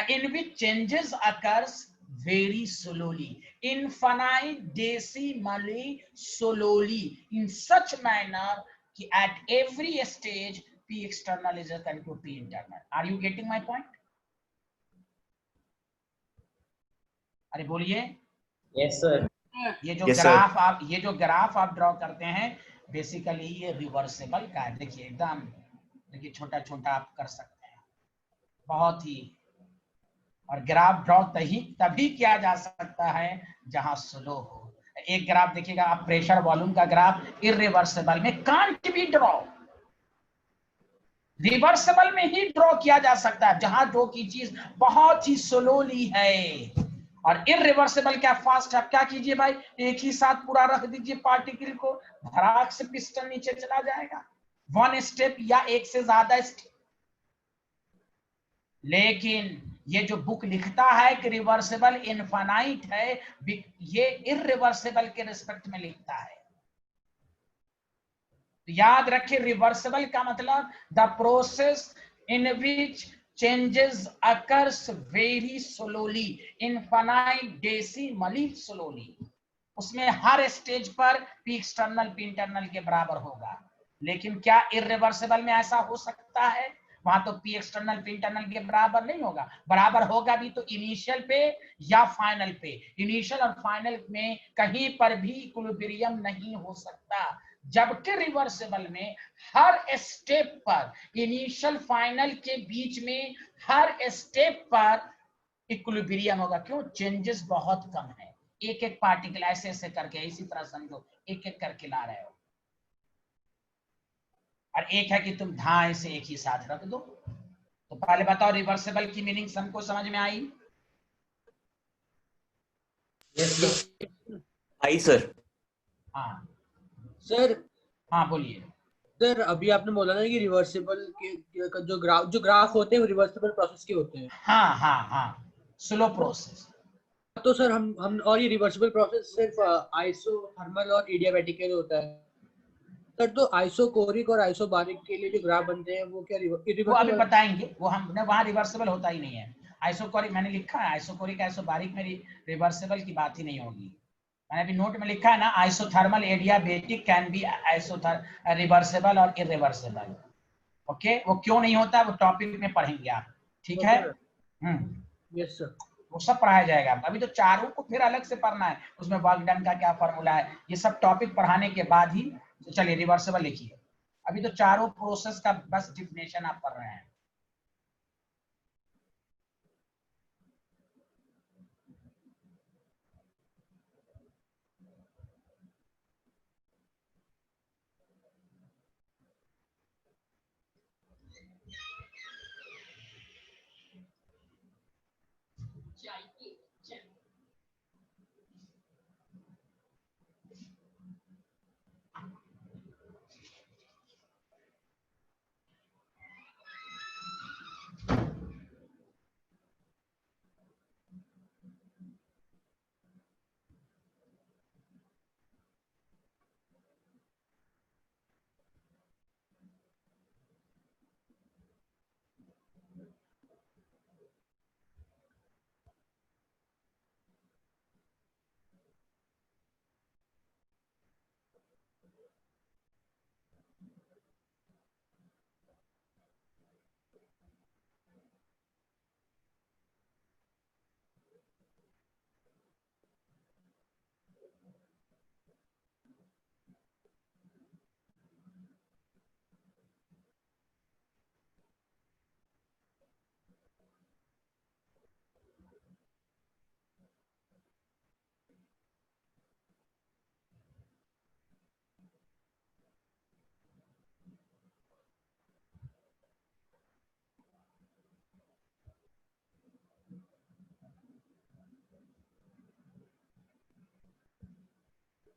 in which changes occurs very slowly, infinitesimally slowly, in such manner कि at every stage P external is equal to P internal. Are you getting my point? अरे बोलिए। Yes, sir. ये जो Yes, sir. Graph आप draw करते हैं basically ये reversible का है। देखिए एकदम, देखिए छोटा छोटा आप कर सकते हैं बहुत ही। और ग्राफ ड्रॉ तभी किया जा सकता है जहां स्लो हो। एक ग्राफ देखिएगा आप, प्रेशर वॉल्यूम का ग्राफ इरिवर्सिबल में कांट बी ड्रॉ, रिवर्सिबल में ही ड्रॉ किया जा सकता है जहां ड्रॉ की चीज बहुत ही स्लोली है। और इरिवर्सिबल क्या फास्ट है। आप क्या कीजिए भाई, एक ही साथ पूरा रख दीजिए पार्टिकल को, धड़ाक से पिस्टन नीचे चला जाएगा, वन स्टेप या एक से ज्यादा स्टेप। लेकिन ये जो बुक लिखता है कि रिवर्सिबल इनफाइनाइट है, ये इरिवर्सिबल के रिस्पेक्ट में लिखता है। तो याद रखिए रिवर्सिबल का मतलब the process in which changes occurs very slowly, infinitesimally slowly. उसमें हर स्टेज पर पी एक्सटर्नल पी इंटरनल के बराबर होगा। लेकिन क्या इरिवर्सिबल में ऐसा हो सकता है? वहां तो पी एक्सटर्नल पी इंटरनल के बराबर नहीं होगा। बराबर होगा भी तो इनिशियल पे या फाइनल पे। इनिशियल और फाइनल में कहीं पर भी इक्विलिब्रियम नहीं हो सकता, जबकि रिवर्सिबल में हर स्टेप पर, इनिशियल फाइनल के बीच में हर स्टेप पर इक्विलिब्रियम होगा। क्यों? चेंजेस बहुत कम है। एक एक पार्टिकल ऐसे ऐसे करके, इसी तरह समझो, एक एक करके ला रहे हो। और एक है कि तुम धाए से एक ही साथ रख दो। तो पहले बताओ रिवर्सिबल की मीनिंग सबको समझ में आई? Yes, sir. आई सर। हाँ सर हाँ बोलिए। सर अभी आपने बोला ना कि रिवर्सिबल के जो ग्राफ होते हैं वो रिवर्सिबल प्रोसेस के होते हैं। हाँ हाँ हाँ, स्लो प्रोसेस। तो सर हम और ये रिवर्सिबल प्रोसेस सिर्फ आइसोथर्मल और एडियाबैटिक के लिए होता है सर। तो आइसोकोरिक और आइसोबारिक के लिए जो ग्राफ बनते हैं वो क्या वो अभी इरिवर्सिबल? बताएंगे, वो हमने वहां रिवर्सिबल होता ही नहीं है। आइसोकोरिक मैंने लिखा है, आइसोकोरिक आइसोबारिक में रिवर्सिबल की बात ही नहीं होगी। मैंने अभी नोट में लिखा है ना, isothermal adiabatic can be reversible और इरिवर्सिबल। ओके, वो क्यों नहीं होता वो टॉपिक में पढ़ेंगे आप, ठीक है? Yes sir. वो सब पढ़ाया जाएगा। अभी तो चारों को फिर अलग से पढ़ना है, उसमें वर्क डन का क्या फॉर्मूला है, ये सब टॉपिक पढ़ाने के बाद ही। तो चलिए रिवर्सिबल लिखिए। अभी तो चारों प्रोसेस का बस डिफिनेशन आप पढ़ रहे हैं।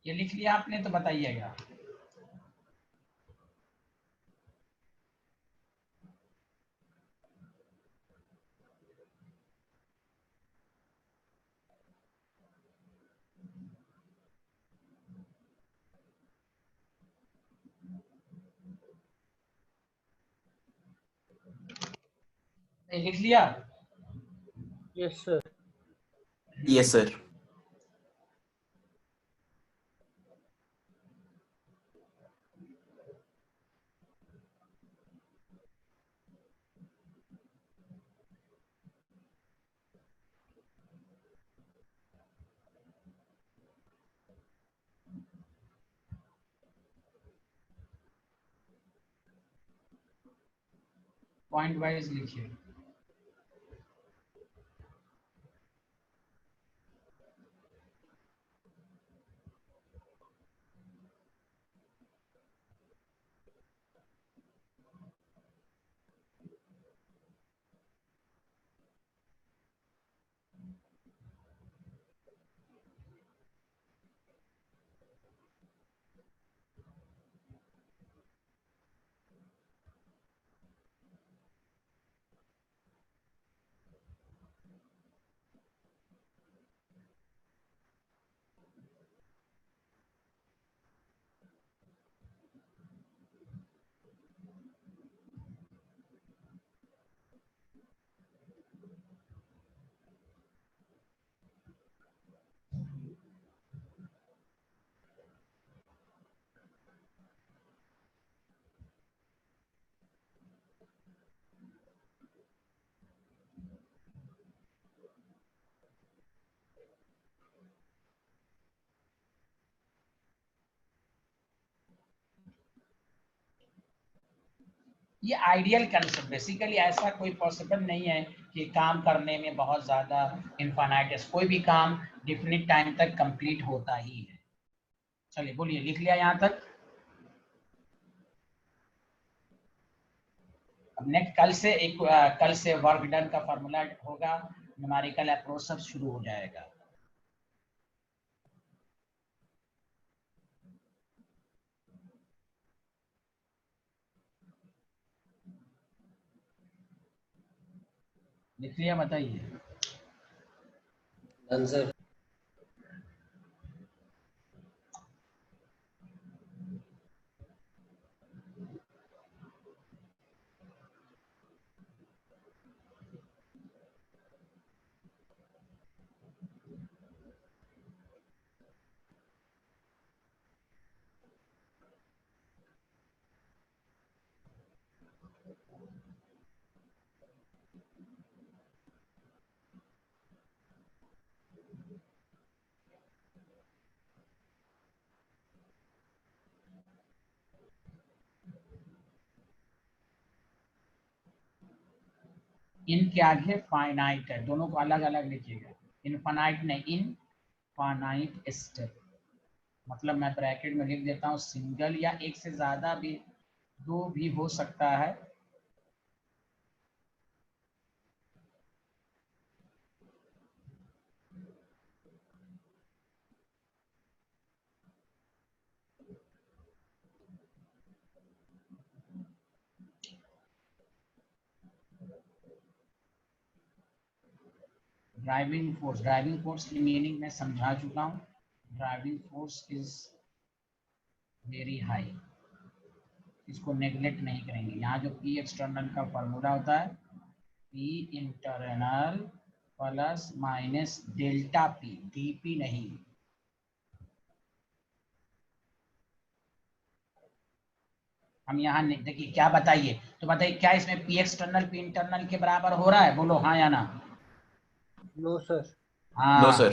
ये लिख लिया आपने तो बताइएगा। लिख लिया? Yes sir. Yes, sir. Point wise लिखिए। ये आइडियल कंसेप्ट, बेसिकली ऐसा कोई पॉसिबल नहीं है कि काम करने में बहुत ज्यादा इनफाइनाइट, कोई भी काम डिफिनिट टाइम तक कंप्लीट होता ही है। चलिए बोलिए, लिख लिया यहाँ तक। अब नेक्स्ट कल से वर्क डन का फॉर्मूला होगा, न्यूमेरिकल अप्रोच सब शुरू हो जाएगा। लिख लिया, बताइए। Done, sir. इन के आगे फाइनाइट है, दोनों को अलग अलग लिखिएगा। इनफाइनाइट नहीं, इनफाइनाइट स्टेप, मतलब मैं ब्रैकेट में लिख देता हूँ सिंगल, या एक से ज्यादा भी, दो भी हो सकता है। ड्राइविंग फोर्स की मीनिंग मैं समझा चुका हूँ। Driving force is very high, इसको नेग्लेक्ट नहीं करेंगे। यहाँ जो पी एक्सटर्नल का फॉर्मूला होता है, P internal plus minus delta P, DP नहीं। हम यहाँ देखिए क्या बताइए, तो बताइए क्या इसमें पी एक्सटर्नल पी इंटरनल के बराबर हो रहा है? बोलो हाँ या ना। No sir. हाँ No, sir.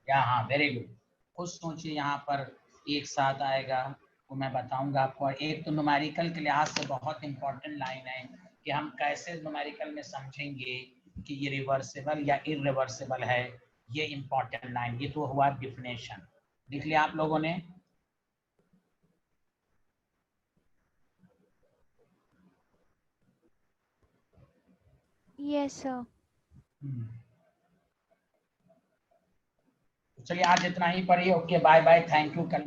या हाँ, वेरी गुड। खुद सोचिए, यहाँ पर एक साथ आएगा, वो मैं बताऊंगा आपको। एक तो न्यूमेरिकल के लिहाज से बहुत इंपॉर्टेंट लाइन है कि हम कैसे न्यूमेरिकल में समझेंगे कि ये रिवर्सिबल या इरिवर्सिबल है, ये इंपॉर्टेंट लाइन। ये तो हुआ डिफिनेशन, लिख लिया आप लोगों ने। Yes, sir. चलिए आज इतना ही पढ़िए। Okay, bye bye, thank you. कल